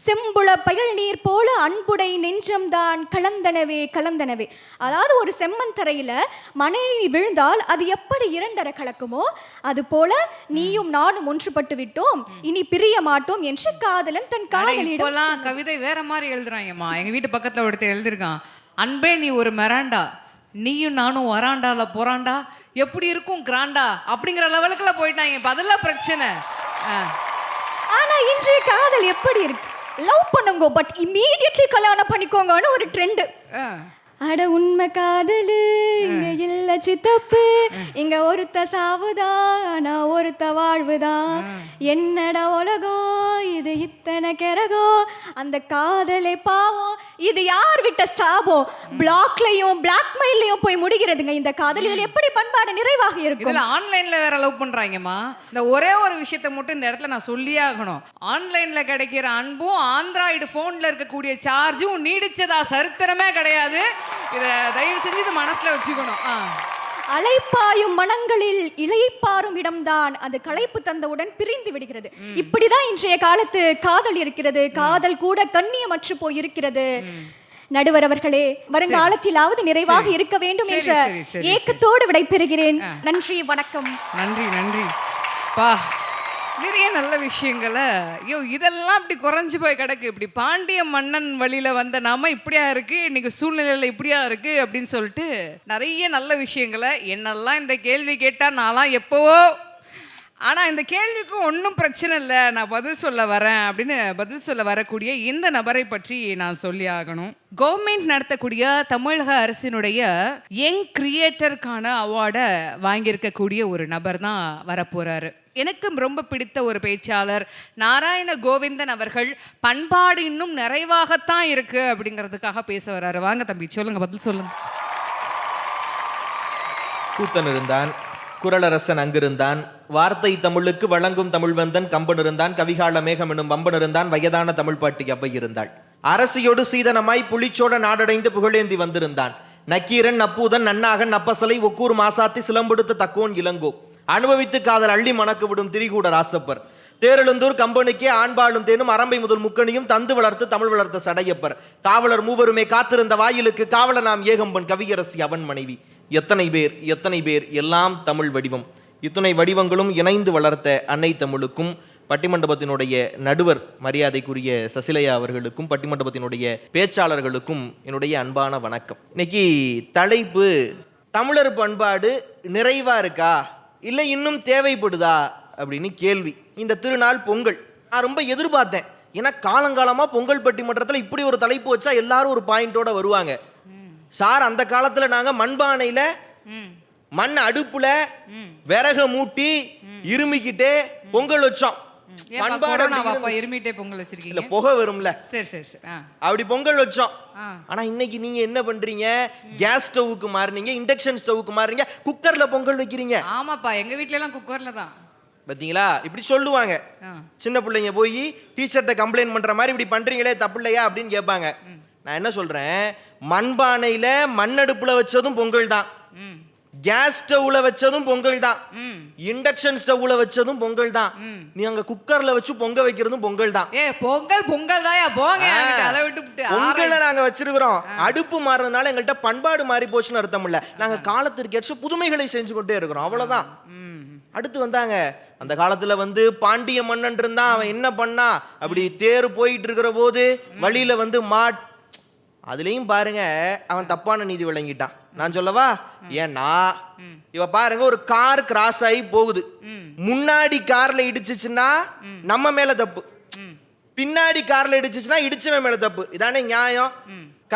செம்புள பயல் நீர் போல அன்புடை நெஞ்சம்தான் கலந்தனவே கலந்தனவே. அதாவது ஒரு செம்மண் தரையில மணலி விழுந்தால் அது எப்படி 2 கலக்குமோ அது போல நீயும் நானும் ஒன்றுபட்டு விட்டோம், இனி பிரிய மாட்டோம் என்று காதலன் தன் காதலிடம். கவிதை வேற மாதிரி எழுதுறாங்கம்மா. எங்க வீட்டு பக்கத்துல ஒருத்தர் எழுதிருக்கான், அன்பே நீ ஒரு மெராண்டா, நீயும் நானும் வராண்டால போறாண்டா, எப்படி இருக்கும் கிராண்டா அப்படிங்கிற லெவலுக்குள்ள போயிட்டாங்க. இப்ப அதெல்லாம் பிரச்சனை. ஆனா இன்றைய காதல் எப்படி இருக்கு? லவ் பண்ணுங்க பட் இமீடியட்லி கல்யாணம் பண்ணிக்கோங்கன்னு ஒரு ட்ரெண்ட். அட உண்மை காதலு இங்க இல்ல சித்தப்பு, இங்க ஒருத்த சாவுதான் நான் ஒருத்த வாழ்வுதான், என்னடா உலகம் இது இத்தனை கரகோ, அந்த காதலை பாவம் இது யார் விட்ட சாபம், பிளாக்லயும் பிளாக்மெயிலையும் போய் முடிகிறதுங்க இந்த காதல். இதுல எப்படி பண்பாடு நிறைவாக இருக்கும்? இதுல ஆன்லைன்ல வேற லவ் பண்றாங்கம்மா. இந்த ஒரே ஒரு விஷயத்தை மட்டும் இந்த இடத்துல நான் சொல்லியே ஆகணும். ஆன்லைன்ல கிடைக்கிற அன்பும் ஆண்ட்ராய்டு போன்ல இருக்கக்கூடிய சார்ஜும் நீடிச்சதா சரித்திரமே கிடையாது. இத தயவு செஞ்சு இது மனசுல வச்சுக்கணும். அலைப்பாயும் மனங்களில் இளைப்பாரும் இடம்தான் அது களைப்பு தந்தவுடன் பிரிந்து விடுகிறது. இப்படிதான் இன்றைய காலத்து காதல் இருக்கிறது. காதல் கூட கண்ணியமற்று போய் இருக்கிறது. நடுவர் அவர்களே, வருங்காலத்திலாவது நிறைவாக இருக்க வேண்டும் என்ற ஏக்கத்தோடு விடைபெறுகிறேன். நன்றி, வணக்கம். நன்றி நன்றி பா. நிறைய நல்ல விஷயங்களை இதெல்லாம் இப்படி குறைஞ்சு போய் கிடக்கு. இப்படி பாண்டிய மன்னன் வழியில வந்த நாம இப்படியா இருக்கு, இன்னைக்கு சூழ்நிலையில இப்படியா இருக்கு அப்படின்னு சொல்லிட்டு நிறைய நல்ல விஷயங்களை என்னெல்லாம் இந்த கேள்வி கேட்டா நான்லாம் எப்போவோ. ஆனால் இந்த கேள்விக்கு ஒன்றும் பிரச்சனை இல்லை, நான் பதில் சொல்ல வரேன் அப்படின்னு பதில் சொல்ல வரக்கூடிய இந்த நபரை பற்றி நான் சொல்லி ஆகணும். கவர்மெண்ட் நடத்தக்கூடிய தமிழக அரசினுடைய யங் கிரியேட்டருக்கான அவார்டை வாங்கியிருக்கக்கூடிய ஒரு நபர் தான் வரப்போறாரு. எனக்கு ரொம்ப பிடித்த ஒரு பேச்சாளர் நாராயண கோவிந்தன் அவர்கள் பண்பாடு இன்னும் நிறைவாகத்தான் இருக்கு அப்படிங்கிறதுக்காக பேச வர்றாரு. வாங்க தம்பி, சொல்லுங்க, பதில் சொல்லுங்க. கூத்தன் இருந்தான், குறளரசன் அங்கிருந்தான், வார்த்தை தமிழுக்கு வழங்கும் தமிழ்வந்தன் கம்பன் இருந்தான், கவிகால மேகம் எனும் வம்பன் இருந்தான், வயதான தமிழ் பாட்டி அவ்வை இருந்தாள். அரசியோடு சீதனமாய் புலிச்சோட நாடடைந்து புகழேந்தி வந்திருந்தான். நக்கீரன் நப்பூதன் நன்னாகன் நப்பசலை ஒக்கூர் மாசாத்தி சிலம்பெடுத்த தக்கோன் இளங்கோ, அனுபவித்து காதல் அள்ளி மணக்கு விடும் திரிகூட ராசப்பர், தேரெழுந்தூர் கம்பனுக்கே ஆண்பாளும் தேனும் அரம்பை முதல் முக்கணியும் தந்து வளர்த்து தமிழ் வளர்த்த சடையப்பர், காவலர் மூவருமே காத்திருந்த வாயிலுக்கு காவல நாம் ஏகம்பன் கவியரசி அவன் மனைவி. எத்தனை பேர் எல்லாம் தமிழ் வடிவம். இத்துணை வடிவங்களும் இணைந்து வளர்த்த அன்னை தமிழுக்கும் பட்டிமண்டபத்தினுடைய நடுவர் மரியாதைக்குரிய சசிலையா அவர்களுக்கும் பட்டிமண்டபத்தினுடைய பேச்சாளர்களுக்கும் என்னுடைய அன்பான வணக்கம். இன்னைக்கு தலைப்பு தமிழர் பண்பாடு நிறைவா இருக்கா இல்லை இன்னும் தேவைப்படுதா அப்படின்னு கேள்வி. இந்த திருநாள் பொங்கல் நான் ரொம்ப எதிர்பார்த்தேன். ஏன்னா காலங்காலமா பொங்கல் பட்டிமன்றத்தில் இப்படி ஒரு தலைப்பு வச்சா எல்லாரும் ஒரு பாயிண்டோட வருவாங்க. சார், அந்த காலத்துல நாங்க மண்பானையில மண் அடுப்புல விறக மூட்டி இருமிக்கிட்டே பொங்கல் வச்சோம். இருமிட்டே பொங்கல் வச்சிருக்கீங்க, புகை வரும்ல, சரி சரி சரி, அப்படி பொங்கல் வச்சோம். ஆனா இன்னைக்கு நீங்க என்ன பண்றீங்க? கேஸ் ஸ்டவ்வுக்கு மாறுனீங்க, இண்டக்ஷன் ஸ்டவ்வுக்கு மாறுறீங்க, குக்கர்ல பொங்கல் வைக்கிறீங்க. ஆமாப்பா, எங்க வீட்ல எல்லாம் குக்கர்ல தான். பாத்தீங்களா, இப்படி சொல்லுவாங்க. சின்ன பிள்ளைங்க போய் டீச்சர்ட்ட கம்ப்ளைண்ட் பண்ற மாதிரி இப்படி பண்றீங்களே தப்பு இல்லையா அப்படின்னு கேட்பாங்க. நான் என்ன சொல்றேன், மண்பானையில மண்ணடுப்புல வச்சதும் பொங்கல் தான், கேஸ் ஸ்டவ்ல வச்சதும் பொங்கல் தான், இண்டக்ஷன் ஸ்டவ்ல வச்சதும் பொங்கல் தான், நீ அங்க குக்கர்ல வச்சு பொங்க வைக்கிறதும் பொங்கல் தான். பொங்கல் பொங்கல் தாயா, போங்க அதை விட்டு. பொங்கலை நாங்க வச்சிருக்கிறோம், அடுப்பு மாறுறதுனால எங்கள்கிட்ட பண்பாடு மாறி போச்சுன்னு அர்த்தம் இல்ல. நாங்க காலத்திற்கு ஏற்ற புதுமைகளை செஞ்சு கொண்டே இருக்கிறோம், அவ்வளவுதான். அடுத்து வந்தாங்க, அந்த காலத்துல பாண்டிய மன்னன் இருந்தான், அவன் என்ன பண்ணா, அப்படி தேர் போயிட்டு இருக்கிற போது வழியில அதுலயும் பாருங்க அவன் தப்பான நீதி விளங்கிட்டான். நான் சொல்லவா? ஏன்னா இவ பாருங்க, ஒரு கார் கிராஸ் ஆகி போகுது, முன்னாடி கார்ல இடிச்சுச்சுன்னா நம்ம மேல தப்பு, பின்னாடி கார்ல இடிச்சுச்சுன்னா இடிச்சவன் மேல தப்பு. இதானே நியாயம்?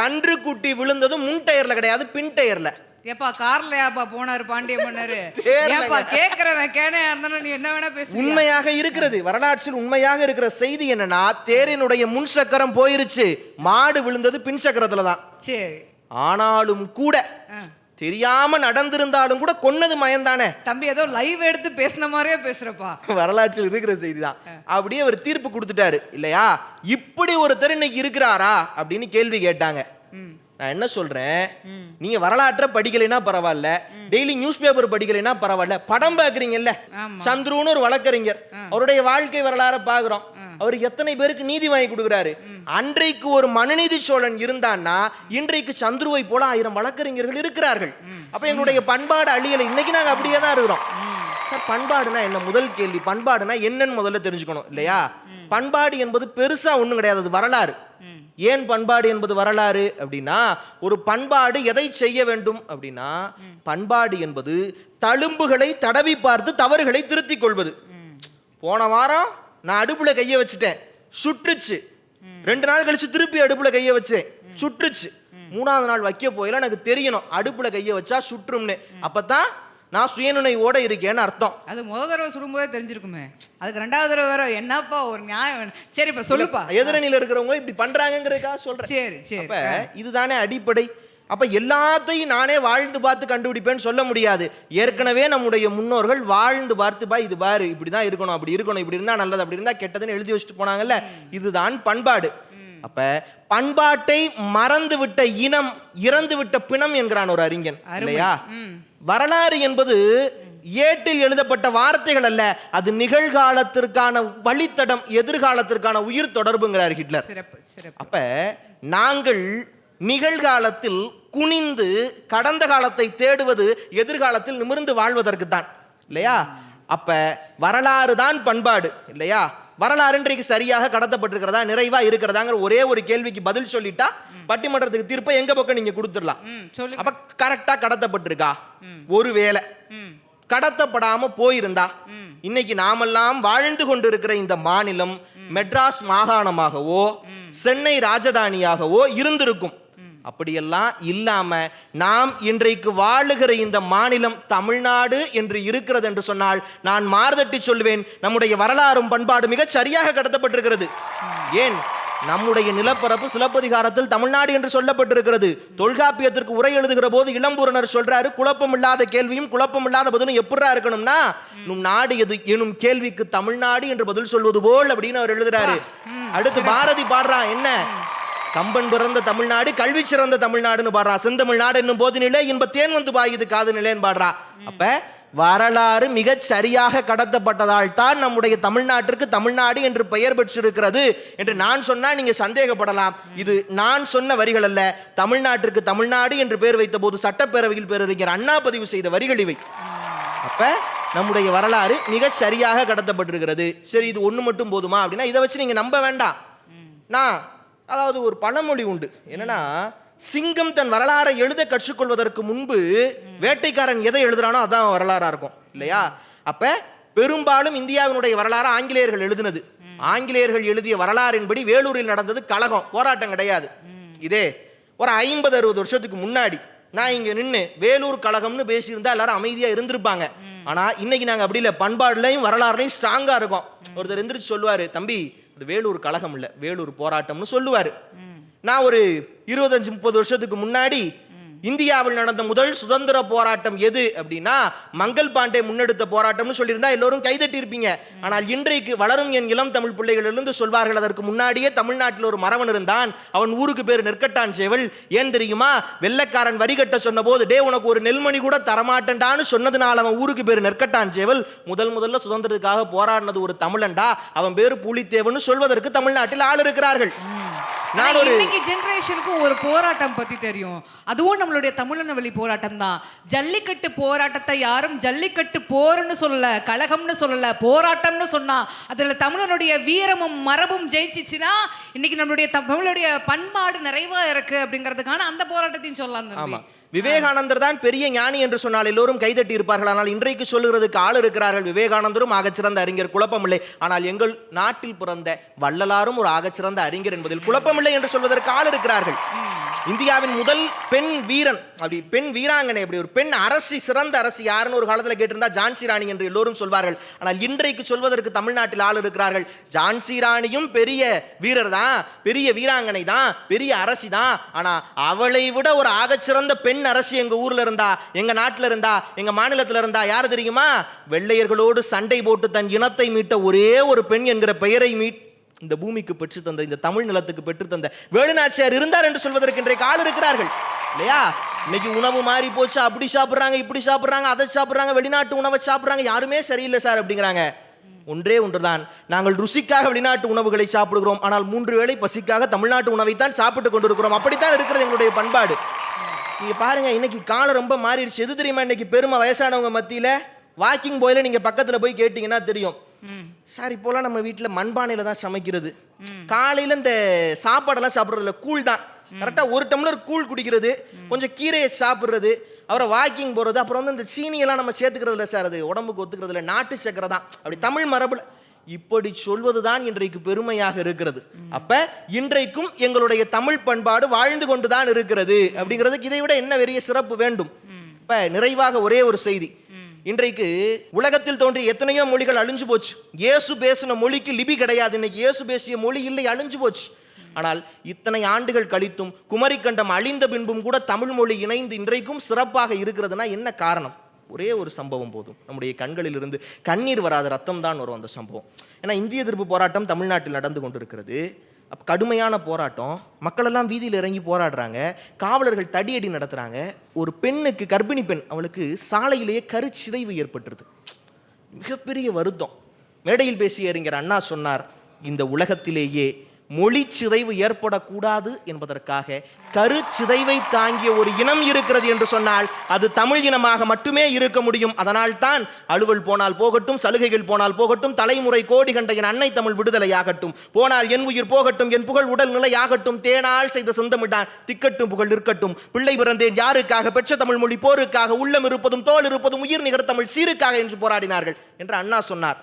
கன்று குட்டி விழுந்ததும் முன் டயர்ல கிடையாது, பின் டயர்ல. ஏப்பா கார்ல யாப்பா போனாரு பாண்டிய மன்னரு? ஏப்பா கேக்குறவன் கேனையா இருந்தாலும் நீ என்ன வேணா பேசு. உண்மையாக இருக்கிறது, வரலாற்றில் உண்மையாக இருக்கிற செய்தி என்னன்னா, தேரினுடைய முன் சக்கரம் போயிருச்சு, மாடு விழுந்தது பின் சக்கரத்துல தான். சரி, ஆனாலும் கூட தெரியாம நடந்திருந்தாலும் கூட கொன்னது மயந்தானே. தம்பி ஏதோ லைவ் எடுத்து பேசின மாதிரியே பேசுறப்பா, வரலாற்றில் இருக்கிற செய்தி தான். அப்படியே அவர் தீர்ப்பு கொடுத்துட்டாரு இல்லையா? இப்படி ஒருத்தர் இன்னைக்கு இருக்கிறாரா அப்படின்னு கேள்வி கேட்டாங்க. நான் என்ன சொல்றேன், நீங்க வரலாற்றை படிக்கலைன்னா பரவாயில்ல, டெய்லி நியூஸ் பேப்பர் படிக்கலைன்னா பரவாயில்ல, படம் பாக்குறீங்கல்ல, சந்துருன்னு ஒரு வழக்கறிஞர், அவருடைய வாழ்க்கை வரலாறு பாக்குறோம். அவர் எத்தனை பேருக்கு நீதி வாங்கி கொடுக்குறாரு. அன்றைக்கு ஒரு மனுநீதி சோழன் இருந்தான்னா இன்றைக்கு சந்துருவை போல 1000 வழக்கறிஞர்கள் இருக்கிறார்கள். அப்ப எங்களுடைய பண்பாடு அழியலை. இன்னைக்கு நாங்க அப்படியே தான் இருக்கிறோம். சார், பண்பாடுனா என்ன? முதல் கேள்வி, பண்பாடுனா என்னன்னு முதல்ல தெரிஞ்சுக்கணும் இல்லையா? பண்பாடு என்பது பெருசா ஒண்ணும் கிடையாது, அது வரலாறு. ஏன் பண்பாடு என்பது வரலாறு அப்படின்னா, ஒரு பண்பாடு எதை செய்ய வேண்டும் அப்படின்னா, பண்பாடு என்பது தழும்புகளை தடவி பார்த்து தவறுகளை திருத்திக் கொள்வது. போன வாரம் நான் அடுப்புல கைய வச்சுட்டேன், சுற்றுச்சு. 2 நாள் கழிச்சு திருப்பி அடுப்புல கைய வச்சேன், சுற்றுச்சு. 3ஆவது நாள் வைக்க போயில எனக்கு தெரியணும் அடுப்புல கைய வச்சா சுற்றும்னு. அப்பதான் நான் சுயநினைவோட இருக்கேன்னு அர்த்தம். அது முதல் தடவை சுடும்போதே தெரிஞ்சிருக்குமே, அதுக்கு 2வது தடவை வேற என்னப்பா ஒரு நியாயம்? சரி, இப்ப சொல்லுப்பா. எதிரணியில இருக்கிறவங்க இப்படி பண்றாங்கிறதுக்காக சொல்றேன். சரி சரி, அப்ப இதுதானே அடிப்படை. அப்ப எல்லாத்தையும் நானே வாழ்ந்து பார்த்து கண்டுபிடிப்பேன்னு சொல்ல முடியாது. ஏற்கனவே நம்முடைய முன்னோர்கள் வாழ்ந்து பார்த்து இது பாரு, இப்படிதான் இருக்கணும், அப்படி இருக்கணும், இப்படி இருந்தா நல்லது, அப்படி இருந்தா கெட்டதுன்னு எழுதி வச்சுட்டு போனாங்கல்ல, இதுதான் பண்பாடு. அப்ப பண்பாட்டை மறந்து விட்ட இனம் இறந்து விட்ட பிணம் என்கிறான் ஒரு அறிஞன் இல்லையா? வரலாறு என்பது ஏட்டில் எழுதப்பட்ட வார்த்தைகள் அல்ல, அது நிகழ்காலத்திற்கான வழித்தடம், எதிர்காலத்திற்கான உயிர் தொடர்புங்கிறார் ஹிட்லர். அப்ப நாங்கள் நிகழ்காலத்தில் குனிந்து கடந்த காலத்தை தேடுவது எதிர்காலத்தில் நிமிர்ந்து வாழ்வதற்கு தான் இல்லையா? அப்ப வரலாறு தான் பண்பாடு இல்லையா? வரலாறு இன்றைக்கு சரியாக கடத்தப்பட்டிருக்கிறதா, நிறைவா இருக்கிறதாங்கிற ஒரே ஒரு கேள்விக்கு பதில் சொல்லிட்டா பட்டிமன்றத்துக்கு தீர்ப்பை எங்க பக்கம் நீங்க கொடுத்துடலாம். அப்ப கரெக்டா கடத்தப்பட்டிருக்கா? ஒருவேளை கடத்தப்படாம போயிருந்தா இன்னைக்கு நாமெல்லாம் வாழ்ந்து கொண்டிருக்கிற இந்த மாநிலம் மெட்ராஸ் மாகாணமாகவோ சென்னை ராஜதானியாகவோ இருந்திருக்கும். அப்படியெல்லாம் இல்லாம நாம் இன்றைக்கு வாழுகிற இந்த மாநிலம் தமிழ்நாடு என்று இருக்கிறது என்று சொன்னால் நான் மார்தட்டி சொல்வேன், நம்முடைய வரலாறும் பண்பாடு மிக சரியாக கடத்தப்பட்டிருக்கிறது. ஏன்? நம்முடைய நிலப்பரப்பு சிலப்பதிகாரத்தில் தமிழ்நாடு என்று சொல்லப்பட்டிருக்கிறது. தொல்காப்பியத்திற்கு உரை எழுதுகிற போது இளம்பூரணர் சொல்றாரு, குழப்பம் இல்லாத கேள்வியும் குழப்பம் இல்லாத பதிலும் எப்படா இருக்கணும்னா, நம் நாடு எது எனும் கேள்விக்கு தமிழ்நாடு என்று பதில் சொல்வது போல் அப்படின்னு அவர் எழுதுறாரு. அடுத்து பாரதி பாடுறான் என்ன, கம்பன் பிறந்த தமிழ்நாடு கல்வி சிறந்த தமிழ்நாடுன்னு பாடுறா. செந்தமிழ்நாடு என்னும் போது நிலை இன்ப தேன் வந்து பாயுது காது நிலைன்னு பாடுறா. அப்ப வரலாறு மிக சரியாக கடத்தப்பட்டதால் தான் நம்முடைய தமிழ்நாட்டிற்கு தமிழ்நாடு என்று பெயர் பெற்றிருக்கிறது என்று நான் சொன்னா நீங்க சந்தேகப்படலாம். இது நான் சொன்ன வரிகள் அல்ல, தமிழ்நாட்டிற்கு தமிழ்நாடு என்று பெயர் வைத்த போது சட்டப்பேரவையில் பேரறிஞர் அண்ணா பதிவு செய்த வரிகள் இவை. அப்ப நம்முடைய வரலாறு மிக சரியாக கடத்தப்பட்டிருக்கிறது. சரி, இது ஒண்ணு மட்டும் போதுமா அப்படின்னா இதை வச்சு நீங்க நம்ப வேண்டாம். நான் அதாவது ஒரு பழமொழி உண்டு, என்னன்னா சிங்கம் தன் வரலாறை எழுத கற்றுக்கொள்வதற்கு முன்பு வேட்டைக்காரன் எதை எழுதுறானோ அதான் வரலாறா இருக்கும் இல்லையா? அப்ப பெரும்பாலும் இந்தியாவினுடைய வரலாறு ஆங்கிலேயர்கள் எழுதினது. ஆங்கிலேயர்கள் எழுதிய வரலாறின்படி வேலூரில் நடந்தது கலகம், போராட்டம் கிடையாது. இதே ஒரு 50-60 வருஷத்துக்கு முன்னாடி நான் இங்க நின்று வேலூர் கழகம்னு பேசியிருந்தா எல்லாரும் அமைதியா இருந்திருப்பாங்க. ஆனா இன்னைக்கு நாங்க அப்படி இல்லை, பண்பாடுலையும் வரலாறுலையும் ஸ்ட்ராங்கா இருக்கோம். ஒருத்தர் எந்திரிச்சு சொல்லுவாரு, தம்பி இது வேலூர் கழகம் இல்ல வேலூர் போராட்டம்னு சொல்லுவாரு. நான் ஒரு 25-30 வருஷத்துக்கு முன்னாடி இந்தியாவில் நடந்த முதல் சுதந்திர போராட்டம் எது அப்படின்னா மங்கள் பாண்டே முன்னெடுத்த போராட்டம்னு சொல்லியிருந்தா எல்லோரும் கைதட்டி இருப்பீங்க. ஆனால் இன்றைக்கு வளரும் என் இளம் தமிழ் பிள்ளைகளிலிருந்து சொல்வார்கள், அதற்கு முன்னாடியே தமிழ்நாட்டில் ஒரு மறவன் இருந்தான், அவன் ஊருக்கு பேர் நெற்கட்டான் சேவல். ஏன் தெரியுமா? வெள்ளைக்காரன் வரி கட்ட சொன்ன போது டே உனக்கு ஒரு நெல்மணி கூட தரமாட்டேன்டான்னு சொன்னதுனால அவன் ஊருக்கு பேர் நெற்கட்டான் சேவல். முதல்ல சுதந்திரத்துக்காக போராடினது ஒரு தமிழன்டா, அவன் பேரு பூலித்தேவன் சொல்வதற்கு தமிழ்நாட்டில் ஆள் இருக்கிறார்கள். இன்னைக்கு ஜெனரேஷனுக்கு ஒரு போராட்டம் பத்தி தெரியும், அதுவும் நம்மளுடைய தமிழன வழி போராட்டம் தான். ஜல்லிக்கட்டு போராட்டத்தை யாரும் ஜல்லிக்கட்டு போர்னு சொல்லல, கழகம்னு சொல்லல, போராட்டம்னு சொன்னா அதுல தமிழனுடைய வீரமும் மரபும் ஜெயிச்சிச்சுன்னா இன்னைக்கு நம்மளுடைய தமிழுடைய பண்பாடு நிறைவா இருக்கு அப்படிங்கிறதுக்கான அந்த போராட்டத்தையும் சொல்லலாம். விவேகானந்தர் தான் பெரிய ஞானி என்று சொன்னால் எல்லோரும் கைதட்டி இருப்பார்கள். ஆனால் இன்றைக்கு சொல்லுகிறதுக்கு ஆள் இருக்கிறார்கள். விவேகானந்தரும் ஆகச்சிறந்த அறிஞர், குழப்பமில்லை. ஆனால் எங்கள் நாட்டில் பிறந்த வள்ளலாரும் ஒரு ஆகச்சிறந்த அறிஞர் என்பதில் குழப்பமில்லை என்று சொல்வதற்கு ஆள் இருக்கிறார்கள். இந்தியாவின் முதல் பெண் வீரன், அப்படி பெண் வீராங்கனை, அப்படி ஒரு பெண் அரசி, சிறந்த அரசி யாருன்னு ஒரு காலத்தில் கேட்டிருந்தா ஜான்சி ராணி என்று எல்லோரும் சொல்வார்கள். ஆனால் இன்றைக்கு சொல்வதற்கு தமிழ்நாட்டில் ஆள் இருக்கிறார்கள். ஜான்சி ராணியும் பெரிய வீரர் தான், பெரிய வீராங்கனை தான், பெரிய அரசி தான். ஆனா அவளை விட ஒரு ஆகச்சிறந்த பெண் அரசி எங்க ஊர்ல இருந்தா, எங்க நாட்டில் இருந்தா, எங்க மாநிலத்தில் இருந்தா யாரு தெரியுமா? வெள்ளையர்களோடு சண்டை போட்டு தன் இனத்தை மீட்ட ஒரே ஒரு பெண் என்கிற பெயரை இந்த பூமிக்கு பெற்று தந்த, இந்த தமிழ் நிலத்துக்கு பெற்று தந்த வேலுநாச்சியார் இருந்தார் என்று சொல்வதற்கு இன்றைக்கு ஆள் இருக்கிறார்கள் இல்லையா? இன்னைக்கு உணவு மாறி போச்சு, அப்படி சாப்பிட்றாங்க, இப்படி சாப்பிட்றாங்க, அதை சாப்பிட்றாங்க, வெளிநாட்டு உணவை சாப்பிட்றாங்க, யாருமே சரியில்லை சார் அப்படிங்கிறாங்க. ஒன்றே ஒன்றுதான், நாங்கள் ருசிக்காக வெளிநாட்டு உணவுகளை சாப்பிடுகிறோம், ஆனால் 3 வேளை பசிக்காக தமிழ்நாட்டு உணவை தான் சாப்பிட்டு கொண்டிருக்கிறோம். அப்படித்தான் இருக்கிறது எங்களுடைய பண்பாடு. நீங்க பாருங்க, இன்னைக்கு காலம் ரொம்ப மாறிடுச்சு. எது தெரியுமா? இன்னைக்கு பெருமை வயசானவங்க மத்தியில வாக்கிங் போயில நீங்க பக்கத்துல போய் கேட்டீங்கன்னா தெரியும், சார் இப்போலாம் நம்ம வீட்டில் மண்பானையில தான் சமைக்கிறது, காலையில இந்த சாப்பாடெல்லாம் சாப்பிட்றதுல கூழ் தான், கரெக்டாக 1 டம்ளர் கூழ் குடிக்கிறது, கொஞ்சம் கீரையை சாப்பிட்றது, அப்புறம் வாக்கிங் போகிறது, அப்புறம் வந்து இந்த சீனியெல்லாம் நம்ம சேர்த்துக்கிறதுல சார் அது உடம்புக்கு ஒத்துக்கிறதுல, நாட்டு சக்கரை தான், அப்படி தமிழ் மரபுல இப்படி சொல்வதுதான் இன்றைக்கு பெருமையாக இருக்கிறது. அப்ப இன்றைக்கும் எங்களுடைய தமிழ் பண்பாடு வாழ்ந்து கொண்டுதான் இருக்கிறது. அப்படிங்கிறதுக்கு இதை விட என்ன பெரிய சிறப்பு வேண்டும்? இப்ப நிறைவாக ஒரே ஒரு செய்தி. இன்றைக்கு உலகத்தில் தோன்றிய எத்தனையோ மொழிகள் அழிஞ்சு போச்சு. இயேசு பேசின மொழிக்கு லிபி கிடையாது. இன்னைக்கு இயேசு பேசிய மொழி இல்லை, அழிஞ்சு போச்சு. ஆனால் இத்தனை ஆண்டுகள் கழித்தும் குமரிக்கண்டம் அழிந்த பின்பும் கூட தமிழ் மொழி இணைந்து இன்றைக்கும் சிறப்பாக இருக்கிறதுனா என்ன காரணம்? ஒரே ஒரு சம்பவம் போதும், நம்முடைய கண்களில் இருந்து கண்ணீர் வராத ரத்தம் தான் வரும் அந்த சம்பவம். ஏன்னா இந்திய எதிர்ப்பு போராட்டம் தமிழ்நாட்டில் நடந்து கொண்டிருக்கிறது. கடுமையான போராட்டம், மக்கள் எல்லாம் வீதியில் இறங்கி போராடுறாங்க, காவலர்கள் தடியடி நடத்துறாங்க. ஒரு பெண்ணுக்கு, கர்ப்பிணி பெண், அவளுக்கு சாலையிலேயே கருச்சிதைவு ஏற்பட்டுருது. மிகப்பெரிய வருத்தம். மேடையில் பேசிய அறிஞர் அண்ணா சொன்னார், இந்த உலகத்திலேயே மொழி சிதைவு ஏற்படக்கூடாது என்பதற்காக கருச்சிதைவை தாங்கிய ஒரு இனம் இருக்கிறது என்று சொன்னால் அது தமிழ் இனமாக மட்டுமே இருக்க முடியும். அதனால் தான் அலுவல் போனால் போகட்டும், சலுகைகள் போனால் போகட்டும், தலைமுறை கோடி கண்ட என் அன்னை தமிழ் விடுதலையாகட்டும், போனால் என் உயிர் போகட்டும், என் புகழ் உடல் நிலையாகட்டும், தேனால் செய்த சொந்தமிட்டான் திக்கட்டும் புகழ் இருக்கட்டும், பிள்ளை பிறந்தேன் யாருக்காக, பெற்ற தமிழ் மொழி போருக்காக, உள்ளம் இருப்பதும் தோல் இருப்பதும் உயிர் நிகர் தமிழ் சீருக்காக என்று போராடினார்கள் என்று அண்ணா சொன்னார்.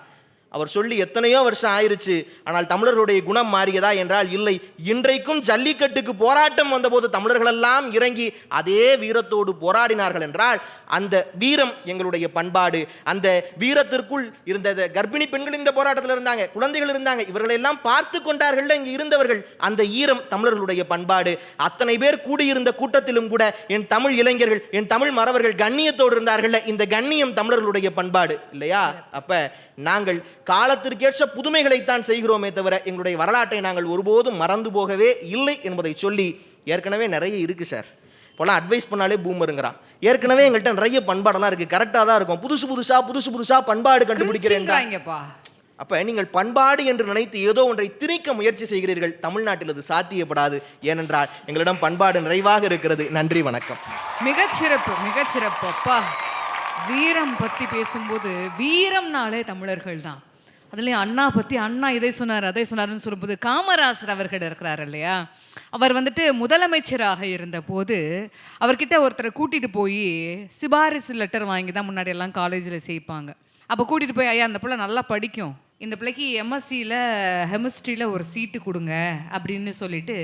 அவர் சொல்லி எத்தனையோ வருஷம் ஆயிருச்சு. ஆனால் தமிழர்களுடைய குணம் மாறியதா என்றால் இல்லை. இன்றைக்கும் ஜல்லிக்கட்டுக்கு போராட்டம் வந்தபோது தமிழர்களெல்லாம் இறங்கி அதே வீரத்தோடு போராடினார்கள் என்றால் அந்த வீரம் எங்களுடைய பண்பாடு. அந்த வீரத்திற்குள் இருந்த கர்ப்பிணி பெண்கள் இந்த போராட்டத்தில் இருந்தாங்க, குழந்தைகள் இருந்தாங்க, இவர்களெல்லாம் பார்த்து கொண்டார்கள் இங்கே இருந்தவர்கள். அந்த ஈரம் தமிழர்களுடைய பண்பாடு. அத்தனை பேர் கூடியிருந்த கூட்டத்திலும் கூட என் தமிழ் இளைஞர்கள், என் தமிழ் மறவர்கள் கண்ணியத்தோடு இருந்தார்கள். இந்த கண்ணியம் தமிழர்களுடைய பண்பாடு இல்லையா? அப்ப நாங்கள் காலத்திற்கேற்ற புதுமைகளைத்தான் செய்கிறோமே தவிர எங்களுடைய வரலாற்றை நாங்கள் ஒருபோதும் மறந்து போகவே இல்லை என்பதை சொல்லி, ஏற்கனவே நிறைய இருக்கு சார், இப்போலாம் அட்வைஸ் பண்ணாலே பூமருங்கிறான். ஏற்கனவே எங்கள்கிட்ட நிறைய பண்பாடெல்லாம் இருக்கு, கரெக்டாக தான் இருக்கும். புதுசு புதுசா பண்பாடு கண்டுபிடிக்கிறேன். அப்ப நீங்கள் பண்பாடு என்று நினைத்து ஏதோ ஒன்றை திணிக்க முயற்சி செய்கிறீர்கள். தமிழ்நாட்டில் அது சாத்தியப்படாது. ஏனென்றால் எங்களிடம் பண்பாடு நிறைவாக இருக்கிறது. நன்றி, வணக்கம். மிகச்சிறப்பு, மிகச்சிறப்பு. அப்பா, வீரம் பற்றி பேசும்போது வீரம்னாலே தமிழர்கள் தான். அதுலேயும் அண்ணா பற்றி அண்ணா இதை சொன்னார் அதை சொன்னார்னு சொல்லும்போது காமராசர் அவர்கள் இருக்கிறார் இல்லையா, அவர் வந்துட்டு முதலமைச்சராக இருந்தபோது அவர்கிட்ட ஒருத்தரை கூட்டிகிட்டு போய் சிபாரிசு லெட்டர் வாங்கி தான் முன்னாடி எல்லாம் காலேஜில் சேர்ப்பாங்க. அப்போ கூட்டிகிட்டு போய் ஐயா அந்த பிள்ளை நல்லா படிக்கும், இந்த பிள்ளைக்கு எம்எஸ்சியில் கெமிஸ்ட்ரியில் ஒரு சீட்டு கொடுங்க அப்படின்னு சொல்லிட்டு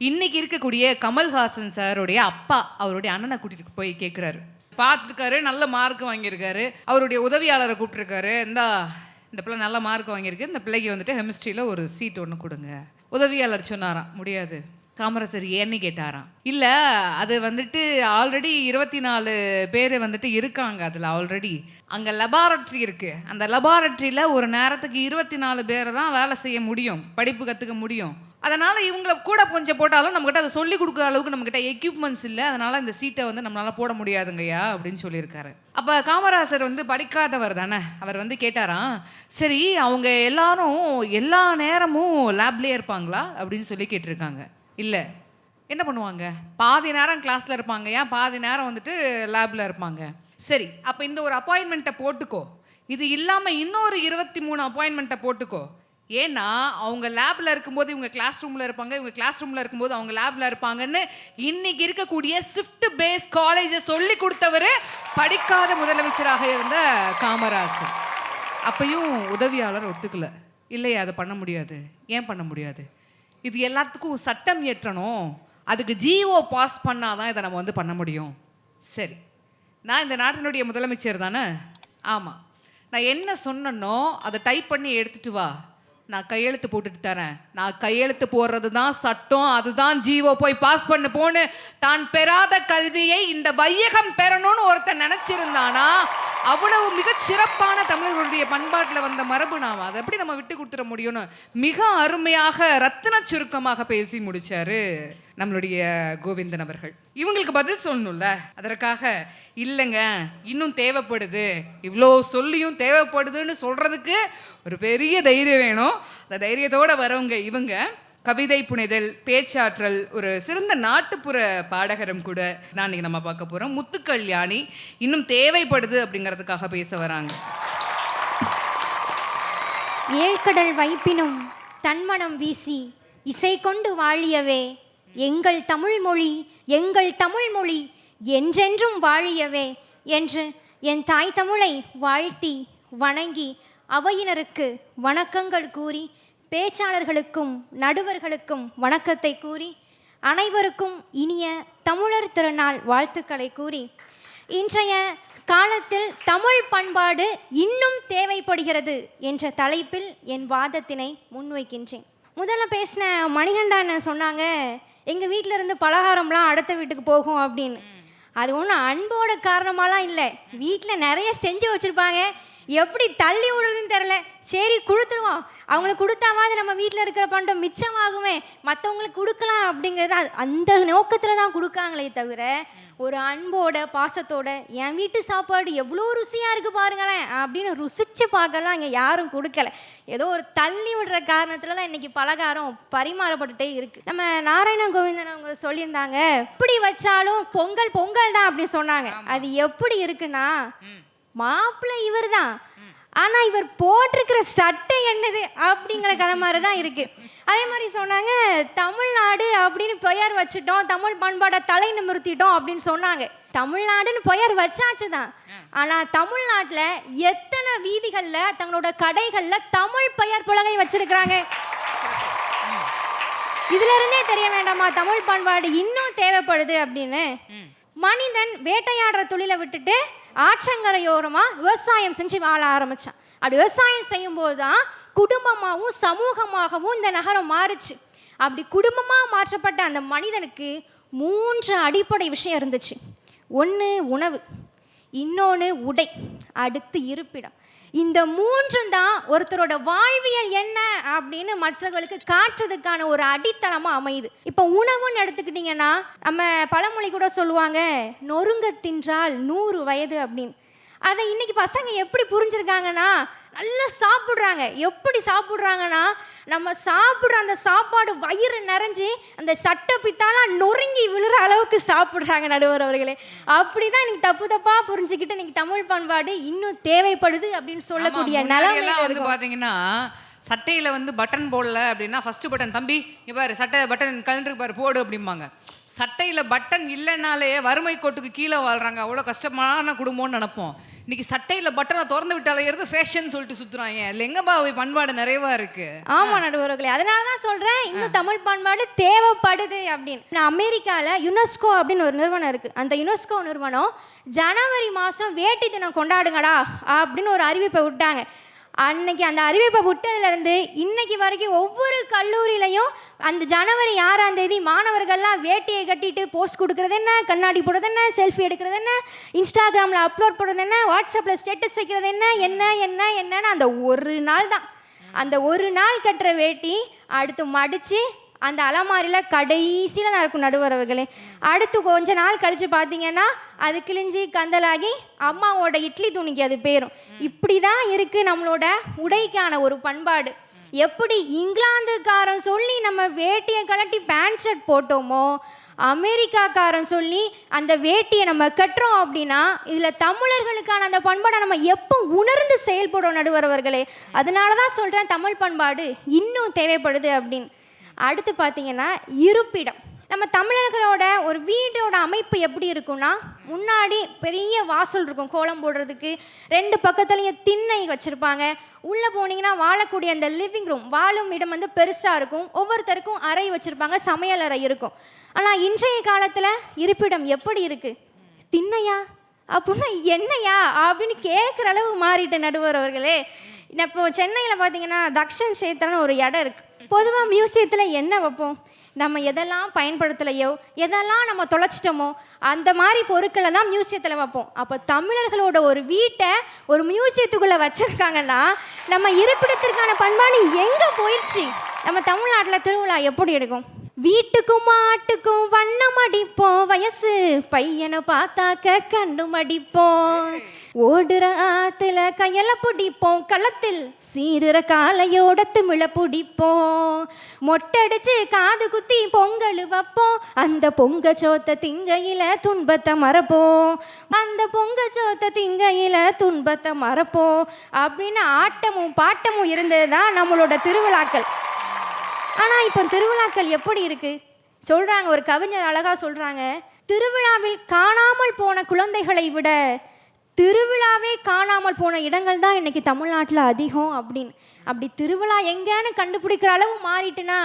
இன்றைக்கி இருக்கக்கூடிய கமல்ஹாசன் சாருடைய அப்பா அவருடைய அண்ணனை கூட்டிகிட்டு போய் கேட்குறாரு. பார்த்துருக்காரு, நல்ல மார்க் வாங்கியிருக்காரு. அவருடைய உதவியாளரை கூப்பிட்ருக்காரு, இந்த பிள்ளை நல்ல மார்க் வாங்கியிருக்கு, இந்த பிள்ளைக்கு வந்துட்டு கெமிஸ்ட்ரியில் ஒரு சீட் ஒன்று கொடுங்க. உதவியாளர் சொன்னாராம் முடியாது. காமராஜர் ஏன்னு கேட்டாராம். இல்லை அது வந்துட்டு ஆல்ரெடி 24 பேர் வந்துட்டு இருக்காங்க அதில் ஆல்ரெடி. அங்கே லெபார்ட்ரி இருக்குது, அந்த லெபார்ட்ரியில் ஒரு நேரத்துக்கு 24 பேரை தான் வேலை செய்ய முடியும், படிப்பு கற்றுக்க முடியும். அதனால் இவங்களை கூட கொஞ்சம் போட்டாலும் நம்மக்கிட்ட அதை சொல்லிக் கொடுக்குற அளவுக்கு நம்மக்கிட்ட எக்யூப்மெண்ட்ஸ் இல்லை, அதனால் இந்த சீட்டை வந்து நம்மளால் போட முடியாதுங்கய்யா அப்படின்னு சொல்லியிருக்காரு. அப்போ காமராசர் வந்து படிக்காதவர் தானே, அவர் வந்து கேட்டாராம், சரி அவங்க எல்லாரும் எல்லா நேரமும் லேப்லேயே இருப்பாங்களா அப்படின்னு சொல்லி கேட்டிருக்காங்க. இல்லை, என்ன பண்ணுவாங்க, பாதி நேரம் கிளாஸில் இருப்பாங்க, ஏன் பாதி நேரம் வந்துட்டு லேபில் இருப்பாங்க. சரி, அப்போ இந்த ஒரு அப்பாயின்மெண்ட்டை போட்டுக்கோ, இது இல்லாமல் இன்னொரு 23 அப்பாயின்மெண்ட்டை போட்டுக்கோ. ஏன்னா அவங்க லேபில் இருக்கும்போது இவங்க கிளாஸ் ரூமில் இருப்பாங்க, இவங்க கிளாஸ் ரூமில் இருக்கும்போது அவங்க லேபில் இருப்பாங்கன்னு இன்னைக்கு இருக்கக்கூடிய ஷிஃப்ட் பேஸ் காலேஜை சொல்லி கொடுத்தவர் படிக்காத முதலமைச்சராக இருந்த காமராசர். அப்பையும் உதவியாளர் ஒத்துக்கல. இல்லையா அதை பண்ண முடியாது. ஏன் பண்ண முடியாது, இது எல்லாத்துக்கும் சட்டம் இயற்றணும், அதுக்கு ஜிஓ பாஸ் பண்ணாதான் இதை நம்ம வந்து பண்ண முடியும். சரி, நான் இந்த நாட்டினுடைய முதலமைச்சர் தானே, ஆமாம், நான் என்ன சொன்னனோ அதை டைப் பண்ணி எடுத்துட்டு வா, நான் கையெழுத்து போட்டுட்டு தரேன். நான் கையெழுத்து போடுறது தான் சட்டம், அதுதான் ஜீவோ, போய் பாஸ் பண்ணு போன்னு தான் பெறாத கல்வியை இந்த வையகம் பெறணும்னு ஒருத்தன் நினைச்சிருந்தானா அவ்வளவு மிகச் சிறப்பான தமிழர்களுடைய பண்பாட்டில் வந்த மரபு நாம் அதை எப்படி நம்ம விட்டு கொடுத்துட முடியும்னு மிக அருமையாக ரத்தின சுருக்கமாக பேசி முடிச்சாரு நம்மளுடைய கோவிந்தன் அவர்கள். இவங்களுக்கு பதில் சொல்லணும்ல, அதற்காக இல்லைங்க இன்னும் தேவைப்படுது, இவ்வளோ சொல்லியும் தேவைப்படுதுன்னு சொல்கிறதுக்கு ஒரு பெரிய தைரியம் வேணும். அந்த தைரியத்தோடு வரவங்க இவங்க. கவிதை புனைதல், பேச்சாற்றல், ஒரு சிறந்த நாட்டுப்புற பாடகரும் கூட நான் இன்னைக்கு நம்ம பார்க்க போகிறோம். முத்துக்கல்யாணி இன்னும் தேவைப்படுது அப்படிங்கிறதுக்காக பேச வராங்க. ஏழ்கடல் வைப்பினும் தன்மனம் வீசி இசை கொண்டு வாழியவே எங்கள் தமிழ்மொழி எங்கள் தமிழ்மொழி என்றென்றும் வாழியவே என்று என் தாய் தமிழை வாழ்த்தி வணங்கி அவையினருக்கு வணக்கங்கள் கூறி பேச்சாளர்களுக்கும் நடுவர்களுக்கும் வணக்கத்தை கூறி அனைவருக்கும் இனிய தமிழர் திருநாள் வாழ்த்துக்களை கூறி இன்றைய காலத்தில் தமிழ் பண்பாடு இன்னும் தேவைப்படுகிறது என்ற தலைப்பில் என் வாதத்தினை முன்வைக்கின்றேன். முதல்ல பேசின மணிகண்டான்னு சொன்னாங்க, எங்கள் வீட்டில் இருந்து பலகாரம்லாம் அடுத்த வீட்டுக்கு போகும் அப்படின்னு. அது ஒன்றும் அன்போட காரணமாலாம் இல்லை, வீட்டில் நிறைய செஞ்சு வச்சுருப்பாங்க, எப்படி தள்ளி விடுறதுன்னு தெரில, சரி கொடுத்துருவோம், அவங்களுக்கு கொடுத்தாவது நம்ம வீட்டில் இருக்கிற பண்டம் மிச்சமாகுமே, மற்றவங்களுக்கு கொடுக்கலாம் அப்படிங்கிறது அந்த நோக்கத்தில் தான் கொடுக்காங்களே தவிர ஒரு அன்போட பாசத்தோட என் வீட்டு சாப்பாடு எவ்வளோ ருசியாக இருக்குது பாருங்களேன் அப்படின்னு ருசித்து பார்க்கலாம் இங்கே யாரும் கொடுக்கல. ஏதோ ஒரு தள்ளி விடுற காரணத்தில் தான் இன்றைக்கி பலகாரம் பரிமாறப்பட்டுட்டே இருக்குது. நம்ம நாராயண கோவிந்தன் அவங்க சொல்லியிருந்தாங்க, எப்படி வச்சாலும் பொங்கல் பொங்கல் தான் அப்படின்னு சொன்னாங்க. அது எப்படி இருக்குன்னா, மாப்பிள்ளை இவர் தான், ஆனால் இவர் போட்டிருக்கிற சட்டை என்னது அப்படிங்கிற கதை மாதிரி தான் இருக்குது. அதே மாதிரி சொன்னாங்க, தமிழ்நாடு அப்படின்னு பெயர் வச்சுட்டோம், தமிழ் பண்பாடை தலை நிமிர்த்திட்டோம் அப்படின்னு சொன்னாங்க. தமிழ்நாடுன்னு பெயர் வச்சாச்சு தான், ஆனால் தமிழ்நாட்டில் எத்தனை வீதிகளில் தங்களோட கடைகளில் தமிழ் பெயர் பலகை வச்சிருக்கிறாங்க. இதுல இருந்தே தெரிய வேண்டாமா தமிழ் பண்பாடு இன்னும் தேவைப்படுது அப்படின்னு. மனிதன் வேட்டையாடுற தொழிலை விட்டுட்டு ஆற்றங்கரையோரமாக விவசாயம் செஞ்சு வாழ ஆரம்பித்தான். அப்படி விவசாயம் செய்யும்போது தான் குடும்பமாகவும் சமூகமாகவும் இந்த நகரம் மாறுச்சு. அப்படி குடும்பமாக மாற்றப்பட்ட அந்த மனிதனுக்கு 3 அடிப்படை விஷயம் இருந்துச்சு. ஒன்று உணவு, இன்னொன்று உடை, அடுத்து இருப்பிடம். இந்த 3 தான் ஒருத்தரோட வாழ்வியல் என்ன அப்படின்னு மற்றவர்களுக்கு காட்டுறதுக்கான ஒரு அடித்தளமாக அமையுது. இப்போ உணவுன்னு எடுத்துக்கிட்டிங்கன்னா, நம்ம பழமொழி கூட சொல்லுவாங்க, நொறுங்க தின்றால் 100 வயது அப்படின்னு. அதை இன்னைக்கு பசங்க எப்படி புரிஞ்சிருக்காங்கன்னா, நல்லா சாப்பிட்றாங்க. எப்படி சாப்பிட்றாங்கன்னா, நம்ம சாப்பிட்ற அந்த சாப்பாடு வயிறு நிறைஞ்சி அந்த சட்டை பித்தாலாம் நொறுங்கி விழுற அளவுக்கு சாப்பிட்றாங்க நடுவர் அவர்களே. அப்படி தான் எனக்கு தப்பு தப்பாக புரிஞ்சுக்கிட்டு இன்னைக்கு தமிழ் பண்பாடு இன்னும் தேவைப்படுது அப்படின்னு சொல்லக்கூடிய நிலைமையில வந்து பார்த்தீங்கன்னா சட்டையில வந்து பட்டன் போடல அப்படின்னா ஃபர்ஸ்ட் பட்டன் தம்பி இங்க பாரு சட்டை பட்டன் கலந்துருக்கு பாரு போடு அப்படிம்பாங்க. சட்டையில பட்டன் இல்லைனாலே வறுமை கோட்டுக்கு கீழே வாழ்றாங்க, அவ்வளோ கஷ்டமான குடும்பம்னு நினைப்போம். இன்னைக்கு சட்டையில பட்டனை திறந்து விட்டாலே இருந்து ஃபேஷன் சொல்லிட்டு சுத்துறாங்க. இல்லை எங்கப்பா பண்பாடு நிறைவா இருக்கு. ஆமா நடுவர்களே, அதனால தான் சொல்றேன் இன்னும் தமிழ் பண்பாடு தேவைப்படுது அப்படின்னு. நான் அமெரிக்கால யுனெஸ்கோ அப்படின்னு ஒரு நிறுவனம் இருக்கு. அந்த யுனெஸ்கோ நிறுவனம் ஜனவரி மாதம் வேட்டி தினம் கொண்டாடுங்கடா அப்படின்னு ஒரு அறிவிப்பை விட்டாங்க. அன்னைக்கு அந்த அறிவிப்பை விட்டதுலேருந்து இன்னைக்கு வரைக்கும் ஒவ்வொரு கல்லூரியிலையும் அந்த ஜனவரி 6ஆம் தேதி மாணவர்கள்லாம் வேட்டியை கட்டிட்டு போஸ்ட் கொடுக்குறது என்ன, கண்ணாடி போடுறது என்ன, செல்ஃபி எடுக்கிறது என்ன, இன்ஸ்டாகிராமில் அப்லோட் பண்ணுறது என்ன, வாட்ஸ்அப்பில் ஸ்டேட்டஸ் வைக்கிறது என்னன்னு அந்த ஒரு நாள் தான். அந்த ஒரு நாள் கட்டுற வேட்டி அடுத்து மடித்து அந்த அலமாரியில் கடைசியில் தான் இருக்கும் நடுவர் அவர்களே. அடுத்து கொஞ்ச நாள் கழித்து பார்த்தீங்கன்னா அது கிழிஞ்சி கந்தலாகி அம்மாவோட இட்லி துணிக்கு அது பேரும். இப்படி தான் இருக்குது நம்மளோட உடைக்கான ஒரு பண்பாடு. எப்படி இங்கிலாந்துக்காரன் சொல்லி நம்ம வேட்டியை கலட்டி பேண்ட் ஷர்ட் போட்டோமோ, அமெரிக்காக்காரன் சொல்லி அந்த வேட்டியை நம்ம கட்டுறோம் அப்படின்னா இதில் தமிழர்களுக்கான அந்த பண்பாடை நம்ம எப்போ உணர்ந்து செயல்படுறோம் நடுவர் அவர்களே. அதனால தான் சொல்கிறேன் தமிழ் பண்பாடு இன்னும் தேவைப்படுது அப்படின்னு. அடுத்து பார்த்தீங்கன்னா இருப்பிடம். நம்ம தமிழர்களோட ஒரு வீடோட அமைப்பு எப்படி இருக்குன்னா, முன்னாடி பெரிய வாசல் இருக்கும் கோலம் போடுறதுக்கு, 2 பக்கத்துலேயும் திண்ணை வச்சுருப்பாங்க. உள்ளே போனீங்கன்னா வாழக்கூடிய அந்த லிவிங் ரூம் வாழும் இடம் வந்து பெருசாக இருக்கும். ஒவ்வொருத்தருக்கும் அறை வச்சுருப்பாங்க, சமையல் அறை இருக்கும். ஆனால் இன்றைய காலத்தில் இருப்பிடம் எப்படி இருக்குது? திண்ணையா அப்படின்னா என்னையா அப்படின்னு கேட்குற அளவு மாறிட்டு நடுவர் அவர்களே. இப்போ சென்னையில் பார்த்தீங்கன்னா தக்ஷன் சேத்திரன்னு ஒரு இடம் இருக்குது. பொதுவாக மியூசியத்தில் என்ன வைப்போம்? நம்ம எதெல்லாம் பயன்படுத்தலையோ, எதெல்லாம் நம்ம தொலைச்சிட்டோமோ அந்த மாதிரி பொருட்களை தான் மியூசியத்தில் வைப்போம். அப்போ தமிழர்களோட ஒரு வீட்டை ஒரு மியூசியத்துக்குள்ளே வச்சுருக்காங்கன்னா நம்ம இருப்பிடத்திற்கான பண்பாடு எங்கே போயிடுச்சு? நம்ம தமிழ்நாட்டில் திருவிழா எப்படி எடுக்கும்? வீட்டுக்கும் மாட்டுக்கும் வண்ணம் அடிப்போம், வயசு பையனை பார்த்தாக்க கண்ணும் அடிப்போம், ஓடுற ஆத்துல கையில பிடிப்போம், களத்தில் சீருற காலையோட திமிழ பிடிப்போம், மொட்டடிச்சு காது குத்தி பொங்கல் வைப்போம், அந்த பொங்க சோத்த திங்கையில துன்பத்தை மறப்போம், அந்த பொங்க சோத்த திங்கையில துன்பத்தை மறப்போம் அப்படின்னு ஆட்டமும் பாட்டமும் இருந்தது தான் நம்மளோட திருவிழாக்கள். ஆனால் இப்போ திருவிழாக்கள் எப்படி இருக்குது சொல்கிறாங்க, ஒரு கவிஞர் அழகாக சொல்கிறாங்க, திருவிழாவில் காணாமல் போன குழந்தைகளை விட திருவிழாவே காணாமல் போன இடங்கள் தான் இன்றைக்கி தமிழ்நாட்டில் அதிகம் அப்படின்னு. அப்படி திருவிழா எங்கேன்னு கண்டுபிடிக்கிற அளவு மாறிட்டுனா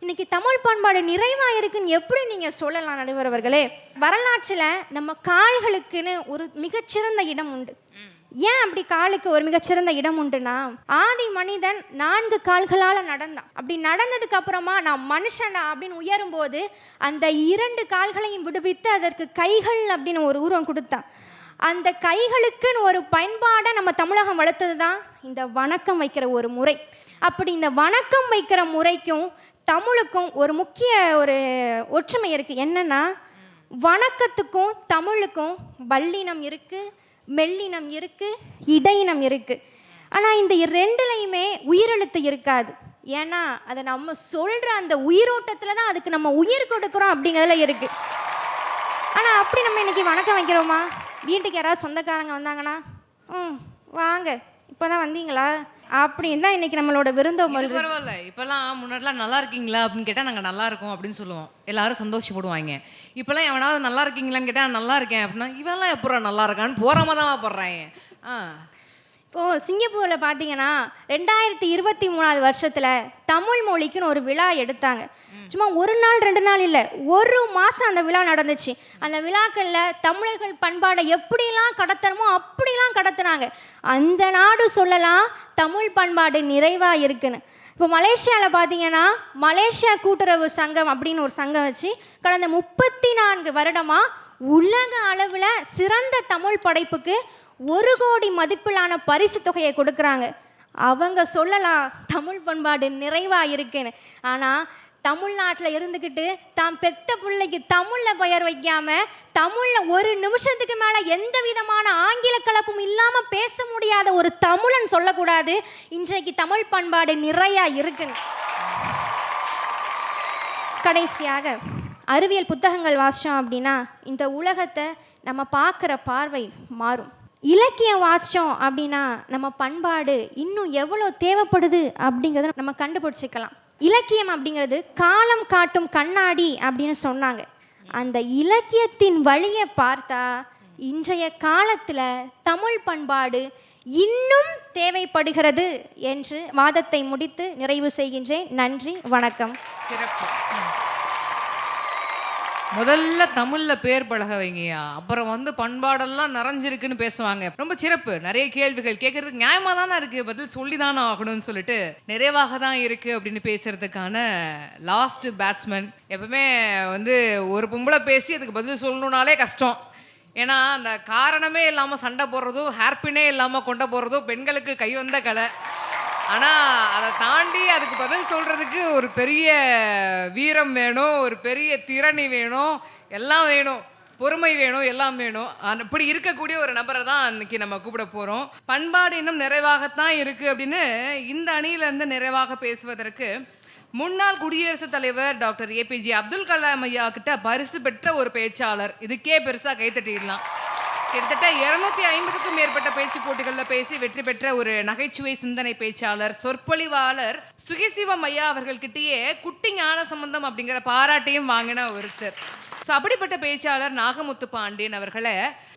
இன்றைக்கி தமிழ் பண்பாடு நிறைவாக இருக்குன்னு எப்படி நீங்கள் சொல்லலாம் நடுவர் அவர்களே? வரலாற்றில் நம்ம கால்களுக்குன்னு ஒரு மிகச்சிறந்த இடம் உண்டு. ஏன் அப்படி காலுக்கு ஒரு மிகச்சிறந்த இடம் உண்டுன்னா, ஆதி மனிதன் 4 கால்களால் நடந்தான். அப்படி நடந்ததுக்கு அப்புறமா நான் மனுஷனா அப்படின்னு உயரும்போது அந்த 2 கால்களையும் விடுவித்து அதற்கு கைகள் அப்படின்னு ஒரு உருவம் கொடுத்தான். அந்த கைகளுக்குன்னு ஒரு பயன்பாடை நம்ம தமிழகம் வளர்த்தது தான் இந்த வணக்கம் வைக்கிற ஒரு முறை. அப்படி இந்த வணக்கம் வைக்கிற முறைக்கும் தமிழுக்கும் ஒரு முக்கிய ஒரு ஒற்றுமை இருக்குது. என்னென்னா, வணக்கத்துக்கும் தமிழுக்கும் வல்லினம் இருக்குது, மெல்லினம் இருக்குது, இடையினம் இருக்குது. ஆனால் இந்த 2லையுமே உயிரெழுத்து இருக்காது. ஏன்னா அதை நம்ம சொல்கிற அந்த உயிரோட்டத்தில் தான் அதுக்கு நம்ம உயிர் கொடுக்குறோம் அப்படிங்கிறதுல இருக்குது. ஆனால் அப்படி நம்ம இன்றைக்கி வணக்கம் வைக்கிறோமா? வீட்டுக்கு யாராவது சொந்தக்காரங்க வந்தாங்கன்னா வாங்க இப்போ தான் வந்தீங்களா அப்படின்னு தான் இன்றைக்கி நம்மளோட விருந்தோம். பரவாயில்ல, இப்போல்லாம் முன்னாடிலாம் நல்லா இருக்கீங்களா அப்படின்னு கேட்டால் நாங்கள் நல்லா இருக்கோம் அப்படின்னு சொல்லுவோம், எல்லாரும் சந்தோஷப்படுவாங்க. இப்போல்லாம் எவனாவது நல்லா இருக்கீங்களான்னு கேட்டால் நல்லா இருக்கேன் அப்படின்னா இவெல்லாம் எப்போ நல்லா இருக்கான்னு போறாம தான் போடுறாங்க. இப்போது சிங்கப்பூரில் பார்த்தீங்கன்னா 2023 வருஷத்தில் தமிழ் மொழிக்குன்னு ஒரு விழா எடுத்தாங்க. சும்மா 1 நாள் 2 நாள் இல்லை, 1 மாதம் அந்த விழா நடந்துச்சு. அந்த விழாக்களில் தமிழர்கள் பண்பாடை எப்படிலாம் கடத்தணுமோ அப்படிலாம் கடத்துனாங்க. அந்த நாடு சொல்லலாம் தமிழ் பண்பாடு நிறைவாக இருக்குன்னு. இப்போ மலேசியாவில் பார்த்தீங்கன்னா மலேசியா கூட்டுறவு சங்கம் அப்படின்னு ஒரு சங்கம் வச்சு கடந்த 34 வருடமாக உலக அளவில் சிறந்த தமிழ் படைப்புக்கு 1 கோடி மதிப்பிலான பரிசு தொகையை கொடுக்குறாங்க. அவங்க சொல்லலாம் தமிழ் பண்பாடு நிறைவாக இருக்குன்னு. ஆனால் தமிழ்நாட்டில் இருந்துக்கிட்டு தாம் பெத்த பிள்ளைக்கு தமிழில் பெயர் வைக்காம தமிழில் ஒரு நிமிஷத்துக்கு மேலே எந்த விதமான ஆங்கில கலப்பும் இல்லாமல் பேச முடியாத ஒரு தமிழன் சொல்லக்கூடாது. இன்றைக்கு தமிழ் பண்பாடு நிறையா இருக்குன்னு. கடைசியாக அறிவியல் புத்தகங்கள் வாசித்தோம் அப்படின்னா இந்த உலகத்தை நம்ம பார்க்குற பார்வை மாறும். இலக்கியம் வாசித்தோம் அப்படின்னா நம்ம பண்பாடு இன்னும் எவ்வளோ தேவைப்படுது அப்படிங்கிறத நம்ம கண்டுபிடிச்சிக்கலாம். இலக்கியம் அப்படிங்கிறது காலம் காட்டும் கண்ணாடி அப்படின்னு சொன்னாங்க. அந்த இலக்கியத்தின் வழியை பார்த்தா இன்றைய காலத்தில் தமிழ் பண்பாடு இன்னும் தேவைப்படுகிறது என்று வாதத்தை முடித்து நிறைவு செய்கின்றேன். நன்றி, வணக்கம். சிறப்பு. முதல்ல தமிழ்ல பேர் பழக வைங்கயா, அப்புறம் பண்பாடெல்லாம் நிறைஞ்சிருக்குன்னு பேசுவாங்க. ரொம்ப சிறப்பு. நிறைய கேள்விகள் கேட்கறதுக்கு நியாயமா தானே இருக்கு, பதில் சொல்லி தானே ஆகணும்னு சொல்லிட்டு நிறைவாக தான் இருக்கு அப்படின்னு பேசுறதுக்கான லாஸ்ட் பேட்ஸ்மேன். எப்பவுமே ஒரு பொம்பளை பேசி அதுக்கு பதில் சொல்லணும்னாலே கஷ்டம். ஏன்னா அந்த காரணமே இல்லாமல் சண்டை போடுறதும் ஹேர்பினே இல்லாமல் கொண்ட போடுறதும் பெண்களுக்கு கை வந்த கலை. ஆனால் அதை தாண்டி அதுக்கு பதில் சொல்கிறதுக்கு ஒரு பெரிய வீரம் வேணும், ஒரு பெரிய திறனி வேணும், எல்லாம் வேணும், பொறுமை வேணும், எல்லாம் வேணும். அப்படி இருக்கக்கூடிய ஒரு நபரை தான் இன்னைக்கு நம்ம கூப்பிட போகிறோம். பண்பாடு இன்னும் நிறைவாகத்தான் இருக்குது அப்படின்னு இந்த அணியிலேருந்து நிறைவாக பேசுவதற்கு முன்னாள் குடியரசுத் தலைவர் டாக்டர் ஏபிஜே அப்துல் கலாம் ஐயா கிட்ட பரிசு பெற்ற ஒரு பேச்சாளர். இதுக்கே பெருசாக கைத்தட்டிடலாம். கிட்டத்தட்ட 250க்கும் மேற்பட்ட பேச்சு போட்டிகளில் பேசி வெற்றி பெற்ற ஒரு நகைச்சுவை சிந்தனை பேச்சாளர், சொற்பொழிவாளர் சுகிசிவம் ஐயா அவர்கள்கிட்டயே குட்டி ஞான சம்பந்தம் அப்படிங்கிற பாராட்டையும் வாங்கின ஒருத்தர். ஸோ அப்படிப்பட்ட பேச்சாளர் நாகமுத்து பாண்டியன் அவர்களை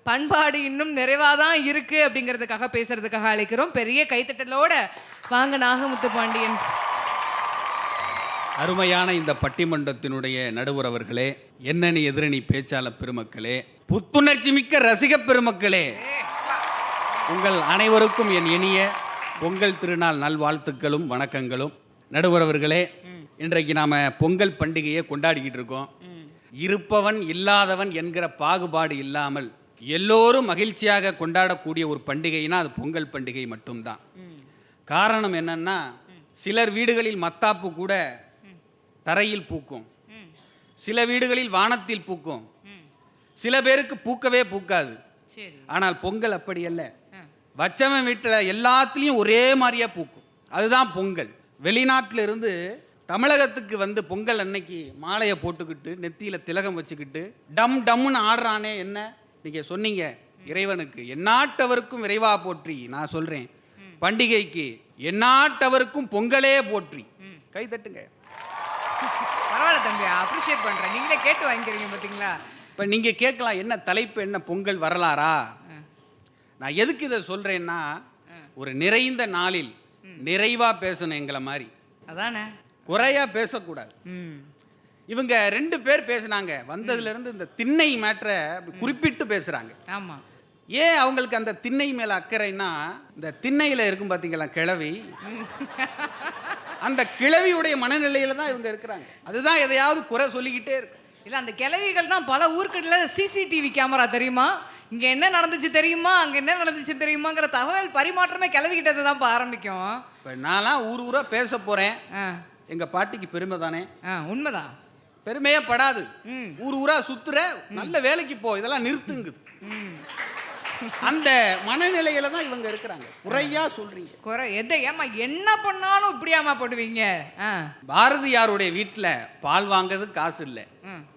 பண்பாடு இன்னும் நிறைவாதான் இருக்கு அப்படிங்கிறதுக்காக பேசுறதுக்காக அழைக்கிறோம். பெரிய கைத்தட்டலோட வாங்க நாகமுத்து பாண்டியன். அருமையான இந்த பட்டிமன்றத்தினுடைய நடுவர் அவர்களே, எண்ணணி எதிரணி பேச்சாளர் பெருமக்களே, புத்துணர்ச்சி மிக்க ரசிக பெருமக்களே, உங்கள் அனைவருக்கும் என் இனிய பொங்கல் திருநாள் நல்வாழ்த்துக்களும் வணக்கங்களும். நடுவர் அவர்களே, இன்றைக்கு நாம் பொங்கல் பண்டிகையை கொண்டாடிக்கிட்டு இருக்கோம். இருப்பவன் இல்லாதவன் என்கிற பாகுபாடு இல்லாமல் எல்லோரும் மகிழ்ச்சியாக கொண்டாடக்கூடிய ஒரு பண்டிகைனா அது பொங்கல் பண்டிகை மட்டும்தான். காரணம் என்னன்னா, சிலர் வீடுகளில் மத்தாப்பு கூட தரையில் பூக்கும், சில வீடுகளில் வானத்தில் பூக்கும், சில பேருக்கு பூக்கவே பூக்காது. ஆனால் பொங்கல் அப்படி அல்ல. வச்சவன் வீட்டில் எல்லாத்துலேயும் ஒரே மாதிரியா பூக்கும். அதுதான் பொங்கல். வெளிநாட்டில் இருந்து தமிழகத்துக்கு பொங்கல் அன்னைக்கு மாலையை போட்டுக்கிட்டு நெத்தியில் திலகம் வச்சுக்கிட்டு டம் டம்னு ஆடுறானே, என்ன நீங்கள் சொன்னீங்க? இறைவனுக்கு எந்நாட்டவருக்கும் இறைவா போற்றி. நான் சொல்கிறேன், பண்டிகைக்கு எந்நாட்டவருக்கும் பொங்கலே போற்றி. கை தட்டுங்க. பரவாயில்ல தம்பி, அப்ரிஷியேட் பண்ணுறேன். நீங்களே கேட்டு வாங்கிக்கிறீங்க பார்த்தீங்களா? இப்போ நீங்கள் கேட்கலாம், என்ன தலைப்பு, என்ன பொங்கல் வரலாறா? நான் எதுக்கு இதை சொல்கிறேன்னா, ஒரு நிறைந்த நாளில் நிறைவாக பேசணும். எங்களை மாதிரி அதானே, குறையாக பேசக்கூடாது. இவங்க 2 பேர் பேசுனாங்க. வந்ததுலேருந்து இந்த திண்ணை மேட்டரை குறிப்பிட்டு பேசுகிறாங்க. ஆமாம். ஏன் அவங்களுக்கு அந்த திண்ணை மேலே அக்கறைன்னா, இந்த திண்ணையில் இருக்கும் பார்த்தீங்களா கிழவி, அந்த கிழவியுடைய மனநிலையில தான் இவங்க இருக்கிறாங்க. அதுதான் எதையாவது குறை சொல்லிக்கிட்டே இருக்கு. இல்லை, அந்த கிழவிகள் தான் பல ஊர்களில் சிசிடிவி கேமரா தெரியுமா, இங்கே என்ன நடந்துச்சு தெரியுமா, அங்கே என்ன நடந்துச்சு தெரியுமாங்கிற தகவல் பரிமாற்றமே கிளவிக்கிட்டது தான் ஆரம்பிக்கும். இப்போ நான்லாம் ஊராக பேச போகிறேன். எங்கள் பாட்டிக்கு பெருமை தானே? உண்மைதான். பெருமையே படாது. ஊராக சுற்றுற, நல்ல வேலைக்கு போ, இதெல்லாம் நிறுத்துங்குது. அந்த மனநிலையில தான் இவங்க இருக்கிறாங்க. குறையா சொல்றீங்க. குறை எதை? ஏமா என்ன பண்ணாலும் இப்படியாமா போடுவீங்க? பாரதியாருடைய வீட்டில் பால் வாங்குறதுக்கு காசு இல்லை,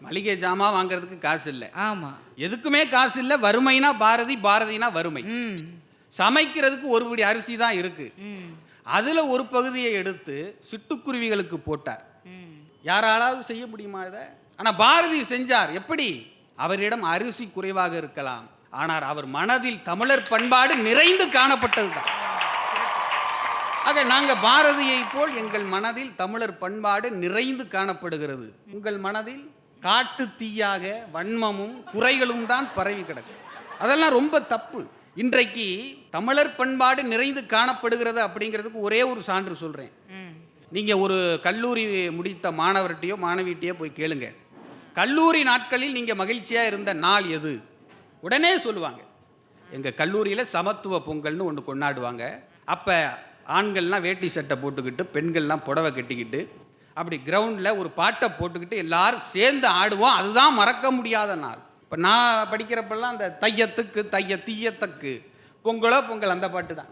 மளிகை ஜாமான் வாங்குறதுக்கு காசு இல்லை. ஆமா, எதுக்குமே காசு இல்லை. வறுமைனா பாரதி, பாரதினா வறுமை. சமைக்கிறதுக்கு ஒரு பிடி அரிசி தான் இருக்கு. அதுல ஒரு பகுதியை எடுத்து சிட்டுக்குருவிகளுக்கு போட்டார். யாராலாவது செய்ய முடியுமா இதை? ஆனா பாரதி செஞ்சார். எப்படி? அவரிடம் அரிசி குறைவாக இருக்கலாம், ஆனால் அவர் மனதில் தமிழர் பண்பாடு நிறைந்து காணப்பட்டதுதான். ஆக நாங்கள் பாரதியை போல் எங்கள் மனதில் தமிழர் பண்பாடு நிறைந்து காணப்படுகிறது. உங்கள் மனதில் காட்டு தீயாக வன்மமும் குறைகளும் தான் பரவி கிடக்கு. அதெல்லாம் ரொம்ப தப்பு. இன்றைக்கு தமிழர் பண்பாடு நிறைந்து காணப்படுகிறது அப்படிங்கிறதுக்கு ஒரே ஒரு சான்று சொல்கிறேன். நீங்கள் ஒரு கல்லூரி முடித்த மாணவர்கிட்டையோ மாணவிகிட்டையோ போய் கேளுங்க, கல்லூரி நாட்களில் நீங்கள் மகிழ்ச்சியாக இருந்த நாள் எது? உடனே சொல்லுவாங்க, எங்கள் கல்லூரியில் சமத்துவ பொங்கல்னு ஒன்று கொண்டாடுவாங்க. அப்போ ஆண்கள்லாம் வேட்டி சட்டை போட்டுக்கிட்டு, பெண்கள்லாம் புடவை கட்டிக்கிட்டு அப்படி கிரவுண்டில் ஒரு பாட்டை போட்டுக்கிட்டு எல்லாரும் சேர்ந்து ஆடுவோம். அதுதான் மறக்க முடியாத நாள். இப்போ நான் படிக்கிறப்பெல்லாம் அந்த தையத்துக்கு தைய தீயத்துக்கு பொங்கலோ பொங்கல் அந்த பாட்டு தான்.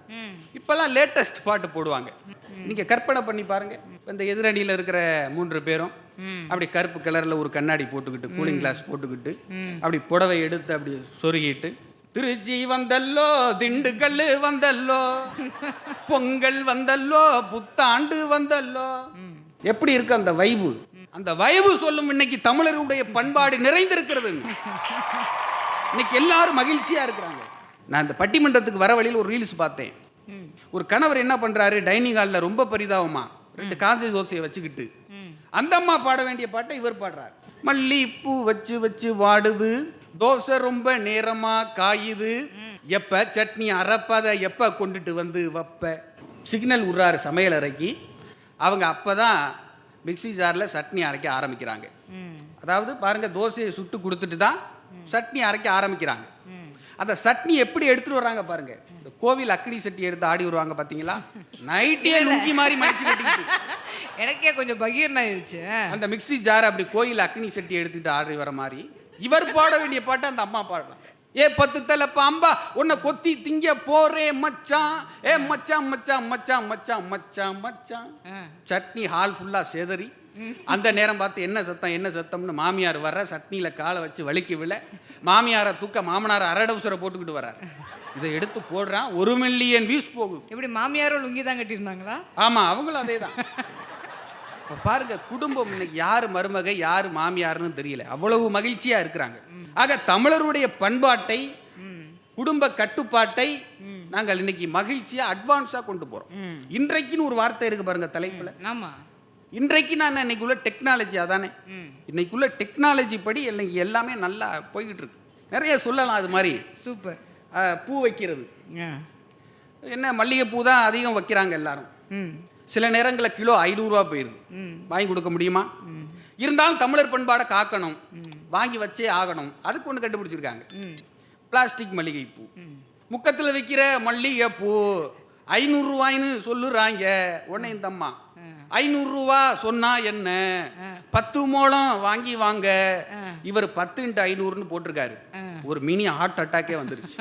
இப்போல்லாம் லேட்டஸ்ட் பாட்டு போடுவாங்க. நீங்கள் கற்பனை பண்ணி பாருங்க. இந்த எதிரணியில் இருக்கிற 3 பேரும் அப்படி கருப்பு கலரில் ஒரு கண்ணாடி போட்டுக்கிட்டு கூலிங் கிளாஸ் போட்டுக்கிட்டு அப்படி புடவை எடுத்து அப்படி சொருகிட்டு திருச்சி வந்தல்லோ, திண்டுக்கல் வந்தல்லோ, பொங்கல் வந்தல்லோ, புத்தாண்டு வந்தல்லோ. எப்படி இருக்கு அந்த வைபு? அந்த வைபு சொல்லும் இன்னைக்கு தமிழருடைய பண்பாடு நிறைந்திருக்கிறது. இன்னைக்கு எல்லாரும் மகிழ்ச்சியா இருக்கிறாங்க. நான் இந்த பட்டிமன்றத்துக்கு வர வழியில் ஒரு ரீல்ஸ் பார்த்தேன். ஒரு கணவர் என்ன பண்றாரு, டைனிங் ஹாலில் ரொம்ப பரிதாபமா 2 காஞ்ச தோசையை வச்சுக்கிட்டு அந்த அம்மா பாட வேண்டிய பாட்டை இவர் பாடுறாரு. மல்லிப்பூ வச்சு வச்சு வாடுது, தோசை ரொம்ப நேரமா காயுது, எப்ப சட்னி அரைப்பத எப்ப கொண்டுட்டு வந்து வப்ப. சிக்னல் விடுறாரு சமையல் அறைக்கு. அவங்க அப்பதான் மிக்ஸி ஜாரில் சட்னி அரைக்க ஆரம்பிக்கிறாங்க. அதாவது பாருங்க, தோசையை சுட்டு கொடுத்துட்டு தான் சட்னி அரைக்க ஆரம்பிக்கிறாங்க. அந்த சட்னி எப்படி எடுத்துட்டு வர்றாங்க பாருங்க. இந்த கோவில் அக்னி சட்டி எடுத்து ஆடி வருவாங்க பாத்தீங்களா, நைட்டியே லுங்கி மாதிரி மடிச்சு கட்டிக்கிட்டு. எனக்கே கொஞ்சம் பகீர்னு ஆயிடுச்சு. அந்த மிக்ஸி ஜார் அப்படி கோயில் அக்னி சட்டி எடுத்துட்டு ஆடி வர மாதிரி இவர் பாட வேண்டிய பாட்டை அந்த அம்மா பாடுறாங்க. ஏ 10 தலை பாம்பா உன்னை கொத்தி திங்க போறே மச்சான், ஏ மச்சான் மச்சான் மச்சான் மச்சான் மச்சான் மச்சான். சட்னி ஹால் ஃபுல்லா சேதறி. அந்த நேரம் பார்த்து என்ன சத்தம் என்ன சத்தம்னு மாமியார் வர்ற, சட்னியில் காலை வச்சு வலிக்கு விழ, மாமியாரை தூக்க மாமனாரை அரடவுசரை போட்டுக்கிட்டு வர்றார். இதை எடுத்து போடுறான், 1 மில்லியன் வியூஸ் போகுது. எப்படி மாமியாரும் லுங்கி தான் கட்டியிருந்தாங்களா? ஆமாம், அவங்களும் அதே தான். பாருங்க, குடும்பம் இன்னைக்கு யார் மருமகை யார் மாமியார்னு தெரியல, அவ்வளவு மகிழ்ச்சியாக இருக்கிறாங்க. ஆக தமிழருடைய பண்பாட்டை, குடும்ப கட்டுப்பாட்டை நாங்கள் இன்னைக்கு மகிழ்ச்சியாக அட்வான்ஸாக கொண்டு போகிறோம். இன்றைக்குன்னு ஒரு வார்த்தை இருக்கு பாருங்க தலைப்புல. ஆமா, இன்றைக்கு நான் இன்னைக்குள்ள டெக்னாலஜி அதானே, இன்னைக்குள்ள டெக்னாலஜி படி எல்லாமே நல்லா போய்கிட்டு இருக்கு. நிறைய சொல்லலாம். அது மாதிரி சூப்பர். பூ வைக்கிறது என்ன, மல்லிகைப்பூ தான் அதிகம் வைக்கிறாங்க எல்லாரும். சில நேரங்களில் கிலோ 500 ரூபா போயிடுது. வாங்கி கொடுக்க முடியுமா? இருந்தாலும் தமிழர் பண்பாடை காக்கணும், வாங்கி வச்சே ஆகணும். அதுக்கு ஒன்று கண்டுபிடிச்சிருக்காங்க, பிளாஸ்டிக் மல்லிகைப்பூ. முக்கத்தில் வைக்கிற மல்லிகைப்பூ 500 ரூபாய்ன்னு சொல்லுறாங்க. உடனே இந்த அம்மா 500 ரூபா சொன்னா என்ன, 10 மோளம் வாங்கி வாங்க. இவர் 10 × 500ன்னு போட்டிருக்காரு. ஒரு மினி ஹார்ட் அட்டாக்கே வந்துருச்சு.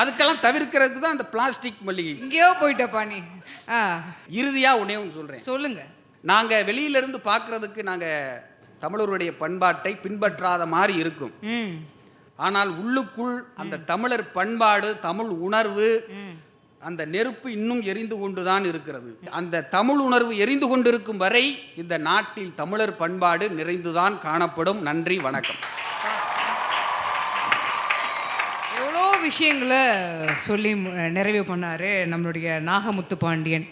அதுக்கெல்லாம் தவிர்க்கிறதுக்கு தான் அந்த பிளாஸ்டிக் மல்லிகை. இங்கேயோ போயிட்டப்பா நீ. இறுதியா ஒண்ணே ஒன்று சொல்றேன். சொல்லுங்க. நாங்க வெளியில இருந்து பார்க்கறதுக்கு நாங்க தமிழருடைய பண்பாட்டை பின்பற்றாத மாதிரி இருக்கும். ஆனால் உள்ளுக்குள் அந்த தமிழர் பண்பாடு, தமிழ் உணர்வு, அந்த நெருப்பு இன்னும் எரிந்து கொண்டுதான் இருக்கிறது. அந்த தமிழ் உணர்வு எரிந்து கொண்டிருக்கும் வரை இந்த நாட்டில் தமிழர் பண்பாடு நிறைந்துதான் காணப்படும். நன்றி, வணக்கம். எவ்வளோ விஷயங்களை சொல்லி நிறைவு பண்ணாரு நம்மளுடைய நாகமுத்து பாண்டியன்.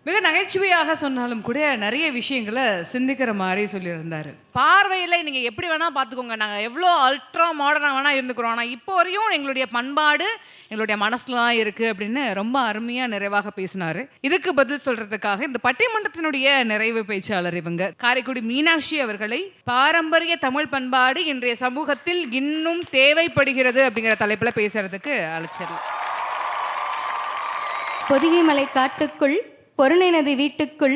மிக நகைச்சுவையாக சொன்னாலும் கூட நிறைய விஷயங்களை சிந்திக்கிற மாதிரி சொல்லியிருந்தார். பார்வையில் நீங்கள் எப்படி வேணால் பார்த்துக்கோங்க, நாங்கள் எவ்வளோ அல்ட்ரா மாடர்னாக வேணால் இருந்துக்கிறோம், ஆனால் இப்போ வரையும் எங்களுடைய பண்பாடு எங்களுடைய மனசில் தான் இருக்குது அப்படின்னு ரொம்ப அருமையாக நிறைவாக பேசினார். இதுக்கு பதில் சொல்கிறதுக்காக இந்த பட்டிமன்றத்தினுடைய நிறைவு பேச்சாளர் இவங்க காரைக்குடி மீனாட்சி அவர்களை பாரம்பரிய தமிழ் பண்பாடு இன்றைய சமூகத்தில் இன்னும் தேவைப்படுகிறது அப்படிங்கிற தலைப்பில் பேசுறதுக்கு அழைச்சிடலாம். பொதிகை மலை காட்டுக்குள் பொருணை நதி வீட்டுக்குள்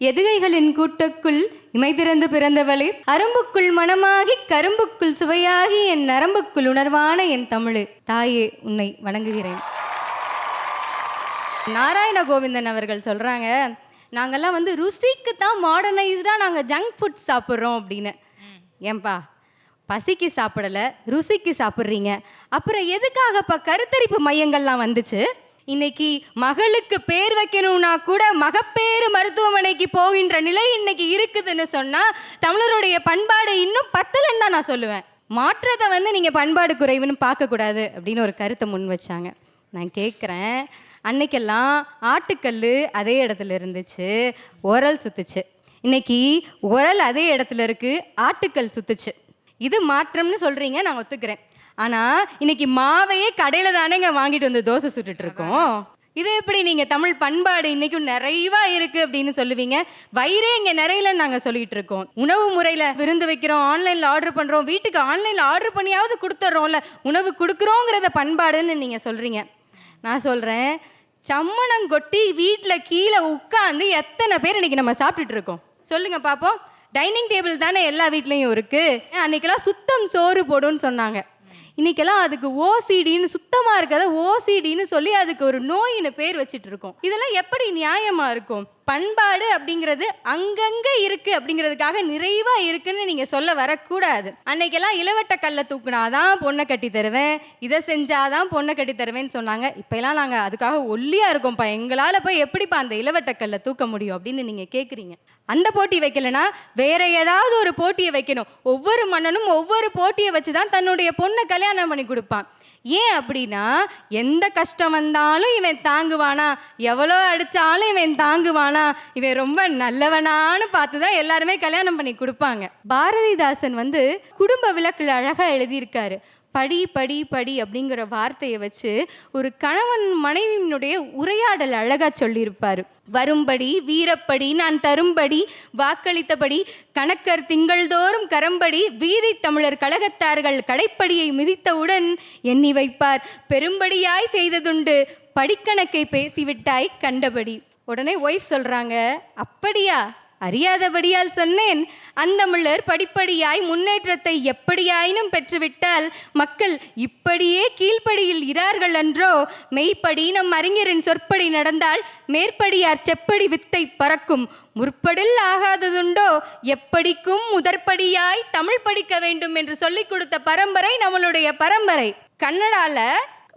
எதுகைகளின் கூட்டுக்குள் இமைதிறந்து பிறந்தவளே, அரும்புக்குள் மனமாகி கரும்புக்குள் சுவையாகி என் நரம்புக்குள் உணர்வான என் தமிழே, தாயே உன்னை வணங்குகிறேன். நாராயண கோவிந்தன் அவர்கள் சொல்கிறாங்க, நாங்கள்லாம் ருசிக்கு தான் மாடர்னைஸ்டாக நாங்கள் ஜங்க் ஃபுட் சாப்பிட்றோம் அப்படின்னு. ஏன்பா, பசிக்கு சாப்பிடலை, ருசிக்கு சாப்பிட்றீங்க, அப்புறம் எதுக்காகப்பா கருத்தரிப்பு மையங்கள்லாம் வந்துச்சு? இன்னைக்கு மகளுக்கு பேர் வைக்கணும்னா கூட மகப்பேறு மருத்துவமனைக்கு போகின்ற நிலை இன்னைக்கு இருக்குதுன்னு சொன்னால் தமிழருடைய பண்பாடு இன்னும் பத்தலன்னு தான் நான் சொல்லுவேன். மாற்றத்தை நீங்கள் பண்பாடு குறைவுன்னு பார்க்கக்கூடாது அப்படின்னு ஒரு கருத்தை முன் வச்சாங்க. நான் கேட்குறேன், அன்னைக்கெல்லாம் ஆட்டுக்கல் அதே இடத்துல இருந்துச்சு, உரல் சுத்துச்சு. இன்னைக்கு உரல் அதே இடத்துல இருக்கு, ஆட்டுக்கல் சுத்துச்சு. இது மாற்றம்னு சொல்கிறீங்க, நான் ஒத்துக்கிறேன். ஆனால் இன்னைக்கு மாவையே கடையில் தானேங்க வாங்கிட்டு வந்து தோசை சுட்டுட்டு இருக்கோம். இது எப்படி நீங்கள் தமிழ் பண்பாடு இன்னைக்கும் நிறைவா இருக்குது அப்படின்னு சொல்லுவீங்க? வயிறே இங்கே நிறையலன்னு நாங்கள் சொல்லிகிட்டு இருக்கோம். உணவு முறையில் விருந்து வைக்கிறோம், ஆன்லைனில் ஆர்டர் பண்ணுறோம், வீட்டுக்கு ஆன்லைனில் ஆர்டர் பண்ணியாவது கொடுத்துட்றோம்ல, உணவு கொடுக்குறோங்கிறத பண்பாடுன்னு நீங்கள் சொல்கிறீங்க. நான் சொல்கிறேன், சம்மணம் கொட்டி வீட்டில் கீழே உட்காந்து எத்தனை பேர் இன்னைக்கு நம்ம சாப்பிட்டுட்டு இருக்கோம் சொல்லுங்க பார்ப்போம். டைனிங் டேபிள் தானே எல்லா வீட்லேயும் இருக்குது. அன்றைக்கெல்லாம் சுத்தம் சோறு போடுன்னு சொன்னாங்க. இன்றைக்கெல்லாம் அதுக்கு ஓசிடின்னு, சுத்தமாக இருக்கிறத ஓசிடின்னு சொல்லி அதுக்கு ஒரு நோயின்னு பேர் வச்சுட்டு இருக்கோம். இதெல்லாம் எப்படி நியாயமாக இருக்கும்? பண்பாடு அப்படிங்கிறது அங்கங்கே இருக்குது அப்படிங்கிறதுக்காக நிறைவாக இருக்குன்னு நீங்கள் சொல்ல வரக்கூடாது. அன்னைக்கெல்லாம் இளவட்ட கல்லை தூக்குனாதான் பொண்ணை கட்டி தருவேன், இதை செஞ்சாதான் பொண்ணை கட்டி தருவேன்னு சொன்னாங்க. இப்போலாம் நாங்கள் அதுக்காக ஒல்லியாக இருக்கோம்ப்பா, எங்களால் போய் எப்படிப்பா அந்த இளவட்ட கல்லை தூக்க முடியும் அப்படின்னு நீங்கள் கேட்குறீங்க. அந்த போட்டி வைக்கலைன்னா வேற ஏதாவது ஒரு போட்டியை வைக்கணும். ஒவ்வொரு மன்னனும் ஒவ்வொரு போட்டியை வச்சு தான் தன்னுடைய பொண்ணை கல்யாணம் பண்ணி கொடுப்பான். ஏன் அப்படின்னா, எந்த கஷ்டம் வந்தாலும் இவன் தாங்குவானா, எவ்வளோ அடித்தாலும் இவன் தாங்குவானா, இவன் ரொம்ப நல்லவனான்னு பார்த்து தான் எல்லாருமே கல்யாணம் பண்ணி கொடுப்பாங்க. பாரதிதாசன் குடும்ப விளக்கில் அழகாக எழுதியிருக்காரு. படி படி படி அப்படிங்கிற வார்த்தையை வச்சு ஒரு கணவன் மனைவியினுடைய உரையாடல் அழகாக சொல்லியிருப்பார். வரும்படி வீரப்படி நான் தரும்படி வாக்களித்தபடி கணக்கர் திங்கள்தோறும் கரம்படி வீதி தமிழர் கழகத்தார்கள் கடைப்படியை மிதித்தவுடன் எண்ணி வைப்பார் பெரும்படியாய் செய்ததுண்டு படிக்கணக்கை பேசிவிட்டாய் கண்டபடி. உடனே ஒய்ஃப் சொல்கிறாங்க, அப்படியா, அறியாதபடியால் சொன்னேன். அந்தமிழர் படிப்படியாய் முன்னேற்றத்தை எப்படியாயினும் பெற்றுவிட்டால் மக்கள் இப்படியே கீழ்ப்படியில் இரார்கள் அன்றோ. மெய்ப்படி நம் அறிஞரின் சொற்படி நடந்தால் மேற்படியார் செப்படி வித்தை பறக்கும். முற்படில் ஆகாததுண்டோ எப்படிக்கும் முதற்படியாய் தமிழ் படிக்க வேண்டும் என்று சொல்லிக் கொடுத்த பரம்பரை நம்மளுடைய பரம்பரை. கன்னடால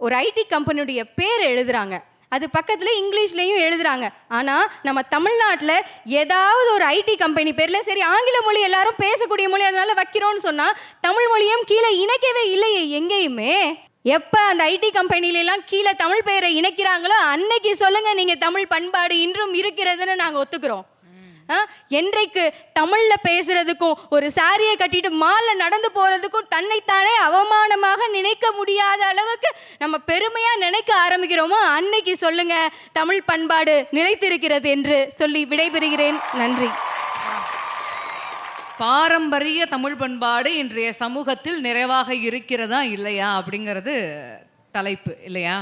ஒரு ஐடி கம்பெனியுடைய பேர் எழுதுறாங்க, அது பக்கத்தில் இங்கிலீஷ்லேயும் எழுதுறாங்க. ஆனால் நம்ம தமிழ்நாட்டில் ஏதாவது ஒரு ஐடி கம்பெனி பேரில் சரி ஆங்கில மொழி எல்லாரும் பேசக்கூடிய மொழி அதனால வைக்கிறோன்னு சொன்னால் தமிழ் மொழியும் கீழே இணைக்கவே இல்லையே எங்கேயுமே. எப்போ அந்த ஐடி கம்பெனிலெலாம் கீழே தமிழ் பெயரை இணைக்கிறாங்களோ அன்னைக்கு சொல்லுங்கள் நீங்கள் தமிழ் பண்பாடு இன்றும் இருக்கிறதுன்னு நாங்கள் ஒத்துக்கிறோம். என்றைக்கு தமிழில் பேசுறதுக்கும் ஒரு சாரியை கட்டிட்டு மாலை நடந்து போகிறதுக்கும் தன்னைத்தானே அவமானமாக நினைக்க முடியாத அளவுக்கு நம்ம பெருமையாக நினைக்க ஆரம்பிக்கிறோமோ அன்னைக்கு சொல்லுங்க தமிழ் பண்பாடு நிலைத்திருக்கிறது என்று சொல்லி விடைபெறுகிறேன். நன்றி. பாரம்பரிய தமிழ் பண்பாடு இன்றைய சமூகத்தில் நிறைவாக இருக்கிறதா இல்லையா அப்படிங்கிறது தலைப்பு இல்லையா?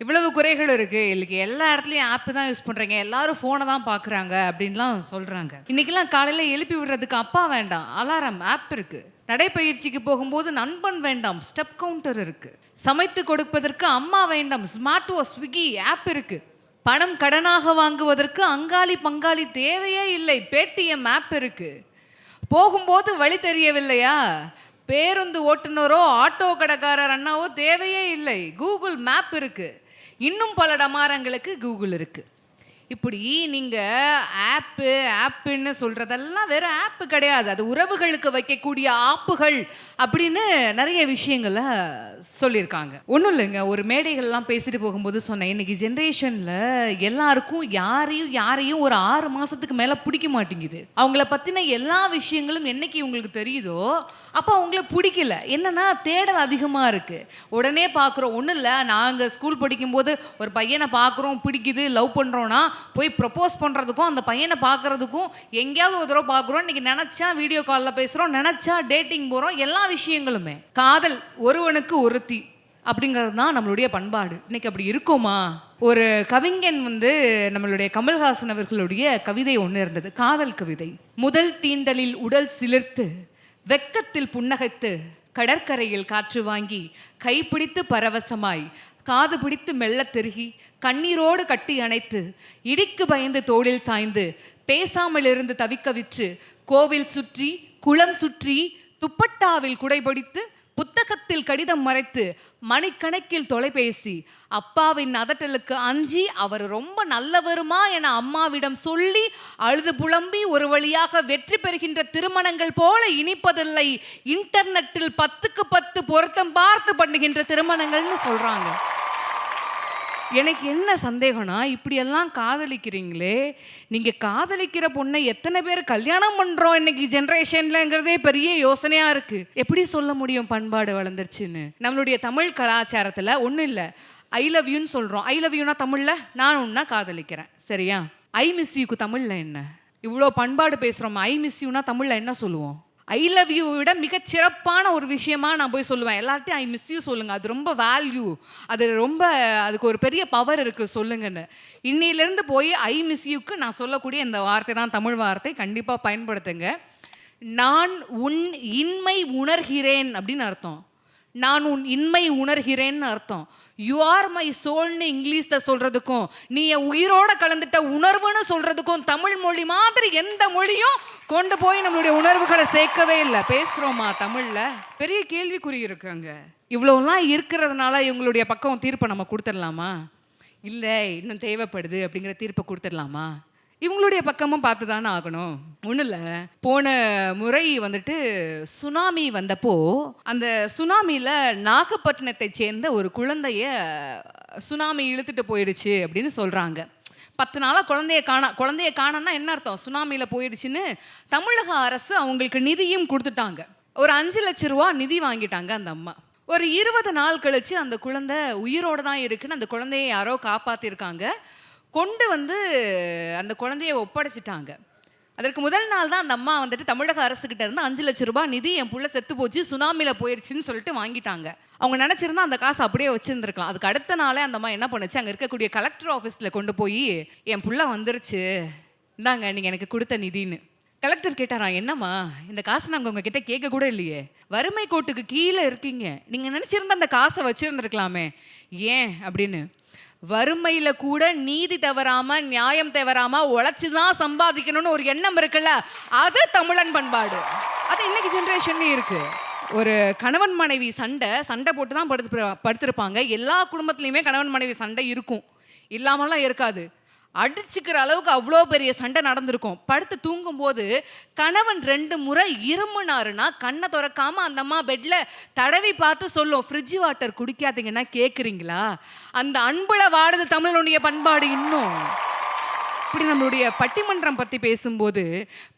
இவ்வளவு குறைகள் இருக்குது. இல்லைக்கு எல்லா இடத்துலையும் ஆப்பு தான் யூஸ் பண்ணுறீங்க, எல்லாரும் ஃபோனை தான் பார்க்குறாங்க அப்படின்லாம் சொல்கிறாங்க. இன்றைக்கெல்லாம் காலையில் எழுப்பி விடுறதுக்கு அப்பா வேண்டாம், அலாரம் ஆப் இருக்குது. நடைப்பயிற்சிக்கு போகும்போது நண்பன் வேண்டாம், ஸ்டெப் கவுண்டர் இருக்குது. சமைத்து கொடுப்பதற்கு அம்மா வேண்டாம், ஸ்மார்ட் ஸ்விக்கி ஆப் இருக்குது. பணம் கடனாக வாங்குவதற்கு அங்காளி பங்காளி தேவையே இல்லை, பேடிஎம் ஆப் இருக்குது. போகும்போது வழி தெரியவில்லையா, பேருந்து ஓட்டுநரோ ஆட்டோ கடைக்காரர் அண்ணாவோ தேவையே இல்லை, கூகுள் மேப் இருக்குது. இன்னும் பல டமாரங்களுக்கு கூகுள் இருக்குது. இப்படி நீங்கள் ஆப்புன்னு சொல்கிறதெல்லாம் வேறு ஆப்பு கிடையாது, அது உறவுகளுக்கு வைக்கக்கூடிய ஆப்புகள் அப்படின்னு நிறைய விஷயங்களை சொல்லியிருக்காங்க. ஒன்றும் இல்லைங்க, ஒரு மேடைகள்லாம் பேசிட்டு போகும்போது சொன்னேன், இன்னைக்கு ஜென்ரேஷனில் எல்லாருக்கும் யாரையும் ஒரு 6 மாதத்துக்கு மேலே பிடிக்க மாட்டேங்குது. அவங்கள பற்றின எல்லா விஷயங்களும் என்னைக்கு உங்களுக்கு தெரியுதோ அப்போ அவங்கள பிடிக்கல. என்னன்னா தேடல் அதிகமாக இருக்குது, உடனே பார்க்குறோம். ஒன்றும் இல்லை, நாங்கள் ஸ்கூல் படிக்கும்போது ஒரு பையனை பார்க்குறோம், பிடிக்குது, லவ் பண்ணுறோன்னா போய் ப்ரப்போஸ் பண்ணுறதுக்கும் அந்த பையனை பார்க்குறதுக்கும் எங்கேயாவது ஒரு தடவை பார்க்குறோம். இன்றைக்கி நினச்சா வீடியோ காலில் பேசுகிறோம், நினச்சா டேட்டிங் போகிறோம். எல்லா விஷயங்களுமே காதல், ஒருவனுக்கு ஒருத்தி அப்படிங்கிறது தான் நம்மளுடைய பண்பாடு. இன்னைக்கு அப்படி இருக்குமா? ஒரு கவிஞன் நம்மளுடைய கமல்ஹாசன் அவர்களுடைய கவிதை ஒன்று இருந்தது, காதல் கவிதை. முதல் தீண்டலில் உடல் சிலிர்த்து வெக்கத்தில் புன்னகைத்து கடற்கரையில் காற்று வாங்கி கைப்பிடித்து பரவசமாய் காது பிடித்து மெல்ல தெருகி கண்ணீரோடு கட்டி அணைத்து இடிக்கு பயந்து தோளில் சாய்ந்து பேசாமல் இருந்து தவிக்க விற்று கோவில் சுற்றி குளம் சுற்றி துப்பட்டாவில் குடைபிடித்து புத்தகத்தில் கடிதம் மறைத்து மணிக்கணக்கில் தொலைபேசி அப்பாவின் அதட்டலுக்கு அஞ்சி அவர் ரொம்ப நல்லவருமா என அம்மாவிடம் சொல்லி அழுது புலம்பி ஒரு வழியாக வெற்றி பெறுகின்ற திருமணங்கள் போல இனிப்பதில்லை. இன்டர்நெட்டில் 10க்கு 10 பொருத்தம் பார்த்து பண்ணுகின்ற திருமணங்கள்னு சொல்றாங்க. எனக்கு என்ன சந்தேகம்னா, இப்படியெல்லாம் காதலிக்கிறீங்களே, நீங்கள் காதலிக்கிற பொண்ணை எத்தனை பேர் கல்யாணம் பண்ணுறோம் இன்னைக்கு ஜென்ரேஷன்லங்கிறதே பெரிய யோசனையாக இருக்குது. எப்படி சொல்ல முடியும் பண்பாடு வளர்ந்துருச்சுன்னு? நம்மளுடைய தமிழ் கலாச்சாரத்தில் ஒன்றும் இல்லை, ஐ லவ் யூன்னு சொல்கிறோம். ஐ லவ் யூனா தமிழில் நான் ஒன்றா காதலிக்கிறேன், சரியா? ஐ மிஸ் யூக்கு தமிழில் என்ன? இவ்வளோ பண்பாடு பேசுகிறோம், ஐ மிஸ் யூனா தமிழில் என்ன சொல்லுவோம்? ஐ லவ் யூ விட மிகச் சிறப்பான ஒரு விஷயமா நான் போய் சொல்லுவேன். எல்லார்ட்டையும் ஐ மிஸ் யூ சொல்லுங்கள், அது ரொம்ப வேல்யூ, அது ரொம்ப அதுக்கு ஒரு பெரிய பவர் இருக்குது சொல்லுங்கன்னு. இன்னிலேருந்து போய் ஐ மிஸ் யூக்கு நான் சொல்லக்கூடிய இந்த வார்த்தை தான் தமிழ் வார்த்தை, கண்டிப்பாக பயன்படுத்துங்க. நான் உன் இன்மை உணர்கிறேன் அப்படின்னு அர்த்தம். நான் உன் இன்மை உணர்கிறேன்னு அர்த்தம். யூ ஆர் மை சோல்னு இங்கிலீஷில் சொல்கிறதுக்கும் நீ என் உயிரோட கலந்துட்ட உணர்வுன்னு சொல்கிறதுக்கும் தமிழ் மொழி மாதிரி எந்த மொழியும் கொண்டு போய் நம்மளுடைய உணர்வுகளை சேர்க்கவே இல்லை. பேசுகிறோமா தமிழில்? பெரிய கேள்விக்குறி இருக்குங்க. இவ்வளோலாம் இருக்கிறதுனால இவங்களுடைய பக்கம் தீர்ப்பை நம்ம கொடுத்துடலாமா? இல்லை இன்னும் தேவைப்படுது அப்படிங்கிற தீர்ப்பை கொடுத்துடலாமா? இவங்களுடைய பக்கமும் பார்த்து தானே ஆகணும். ஒன்றும் இல்லை, போன முறை வந்துட்டு சுனாமி வந்தப்போ அந்த சுனாமியில் நாகப்பட்டினத்தை சேர்ந்த ஒரு குழந்தைய சுனாமி இழுத்துட்டு போயிடுச்சு அப்படின்னு சொல்கிறாங்க. 10 நாளாக குழந்தைய காணோன்னா என்ன அர்த்தம்? சுனாமியில் போயிடுச்சுன்னு தமிழக அரசு அவங்களுக்கு நிதியும் கொடுத்துட்டாங்க. ஒரு 5 லட்ச ரூபா நிதி வாங்கிட்டாங்க அந்த அம்மா. ஒரு 20 நாள் கழிச்சு அந்த குழந்தை உயிரோடு தான் இருக்குன்னு அந்த குழந்தைய யாரோ காப்பாற்றிருக்காங்க. கொண்டு வந்து அந்த குழந்தைய ஒப்படைச்சிட்டாங்க. அதற்கு முதல் நாள் தான் அந்த அம்மா வந்துட்டு தமிழக அரசுக்கிட்ட இருந்து 5 லட்ச ரூபாய் நிதி என் புள்ள செத்து போச்சு சுனாமியில் போயிடுச்சுன்னு சொல்லிட்டு வாங்கிட்டாங்க. அவங்க நினச்சிருந்தா அந்த காசை அப்படியே வச்சுருந்துருக்கலாம். அதுக்கு அடுத்த நாளே அந்த அம்மா என்ன பண்ணுச்சு, அங்கே இருக்கக்கூடிய கலெக்டர் ஆஃபீஸில் கொண்டு போய் என் புள்ள வந்துருச்சு, இந்தாங்க நீங்கள் எனக்கு கொடுத்த நிதின்னு. கலெக்டர் கேட்டாராம், என்னம்மா இந்த காசை நாங்கள் உங்ககிட்ட கேட்க கூட இல்லையே, வறுமை கோட்டுக்கு கீழே இருக்கீங்க, நீங்கள் நினச்சிருந்தா அந்த காசை வச்சுருந்துருக்கலாமே, ஏன் அப்படின்னு. வறுமையில் கூட நீதி தவறாம நியாயம் தவறாம உழைச்சி தான் சம்பாதிக்கணும்னு ஒரு எண்ணம் இருக்குல்ல, அது தமிழன் பண்பாடு. அது இன்னைக்கு ஜென்ரேஷன்லேயும் இருக்கு. ஒரு கணவன் மனைவி சண்டை போட்டு தான் படுத்திருப்பாங்க. எல்லா குடும்பத்துலேயுமே கணவன் மனைவி சண்டை இருக்கும், இல்லாமலாம் இருக்காது. அடிச்சுக்கிற அளவுக்கு அவ்வளோ பெரிய சண்டை நடந்திருக்கும். படுத்து தூங்கும்போது கணவன் 2 முறை இருமுனாருன்னா கண்ணை திறக்காம அந்த அம்மா பெட்டில் தடவி பார்த்து சொல்லும், ஃப்ரிட்ஜ் வாட்டர் குடிக்காதீங்கன்னா கேட்குறீங்களா? அந்த அன்புல வாடுது தமிழனுடைய பண்பாடு. இன்னும் இப்படி நம்மளுடைய பட்டிமன்றம் பற்றி பேசும்போது,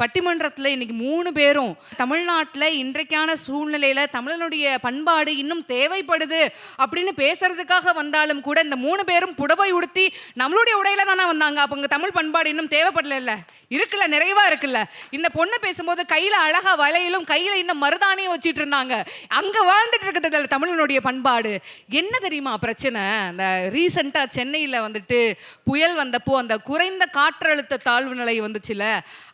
பட்டிமன்றத்தில் இன்னைக்கு 3 பேரும் தமிழ்நாட்டில் இன்றைக்கான சூழ்நிலையில் தமிழனுடைய பண்பாடு இன்னும் தேவைப்படுது அப்படின்னு பேசுறதுக்காக வந்தாலும் கூட இந்த 3 பேரும் புடவை உடுத்தி நம்மளுடைய உடையில தானே வந்தாங்க. அப்போ இங்கே தமிழ் பண்பாடு இன்னும் தேவைப்படல இருக்குல்ல, நிறைவாக இருக்குல்ல. இந்த பொண்ணு பேசும்போது கையில் அழகா வலையிலும் கையில் இன்னும் மருதானியும் வச்சுட்டு இருந்தாங்க. அங்கே வாழ்ந்துட்டு இருக்கிறது தமிழனுடைய பண்பாடு. என்ன தெரியுமா பிரச்சனை? அந்த ரீசெண்டாக சென்னையில் வந்துட்டு புயல் வந்தப்போ அந்த குறைந்த காற்றழுத்த தாழ்வு நிலை வந்துச்சுல,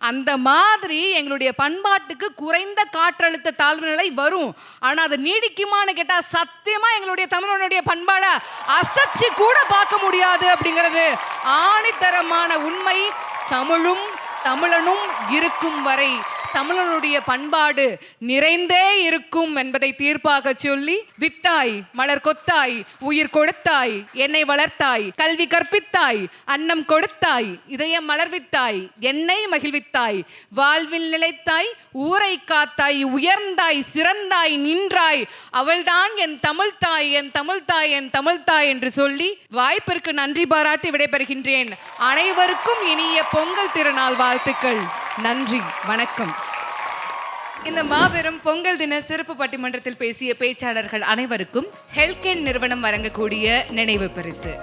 அந்த மாதிரி எங்களுடைய பண்பாட்டுக்கு குறைந்த காற்றழுத்த தாழ்வு நிலை வரும். ஆனால் அது நீடிக்குமான்னு கேட்டால் சத்தியமாக எங்களுடைய தமிழனுடைய பண்பாடை அசைச்சு கூட பார்க்க முடியாது அப்படிங்கிறது ஆணித்தரமான உண்மை. தமிழும் தமிழனும் இருக்கும் வரை தமிழனுடைய பண்பாடு நிறைந்தே இருக்கும் என்பதை தீர்ப்பாக சொல்லி, வித்தாய் மலர் கொத்தாய் உயிர் கொடுத்தாய் என்னை வளர்த்தாய் கல்வி கற்பித்தாய் அன்னம் கொடுத்தாய் இதயம் மலர்வித்தாய் என்னை மகிழ்வித்தாய் வாழ்வில் நிலைத்தாய் ஊரை காத்தாய் உயர்ந்தாய் சிறந்தாய் நின்றாய் அவள்தான் என் தமிழ்தாய் என் தமிழ்தாய் என் தமிழ்தாய் என்று சொல்லி வாய்ப்பிற்கு நன்றி பாராட்டி விடைபெறுகின்றேன். அனைவருக்கும் இனிய பொங்கல் திருநாள் வாழ்த்துக்கள். நன்றி, வணக்கம். இந்த மாபெரும் பொங்கல் தின சிறப்பு பட்டிமன்றத்தில் பேசிய பேச்சாளர்கள் அனைவருக்கும் ஹெல்கேன் நிறுவனம் வழங்கக்கூடிய நினைவு பரிசு.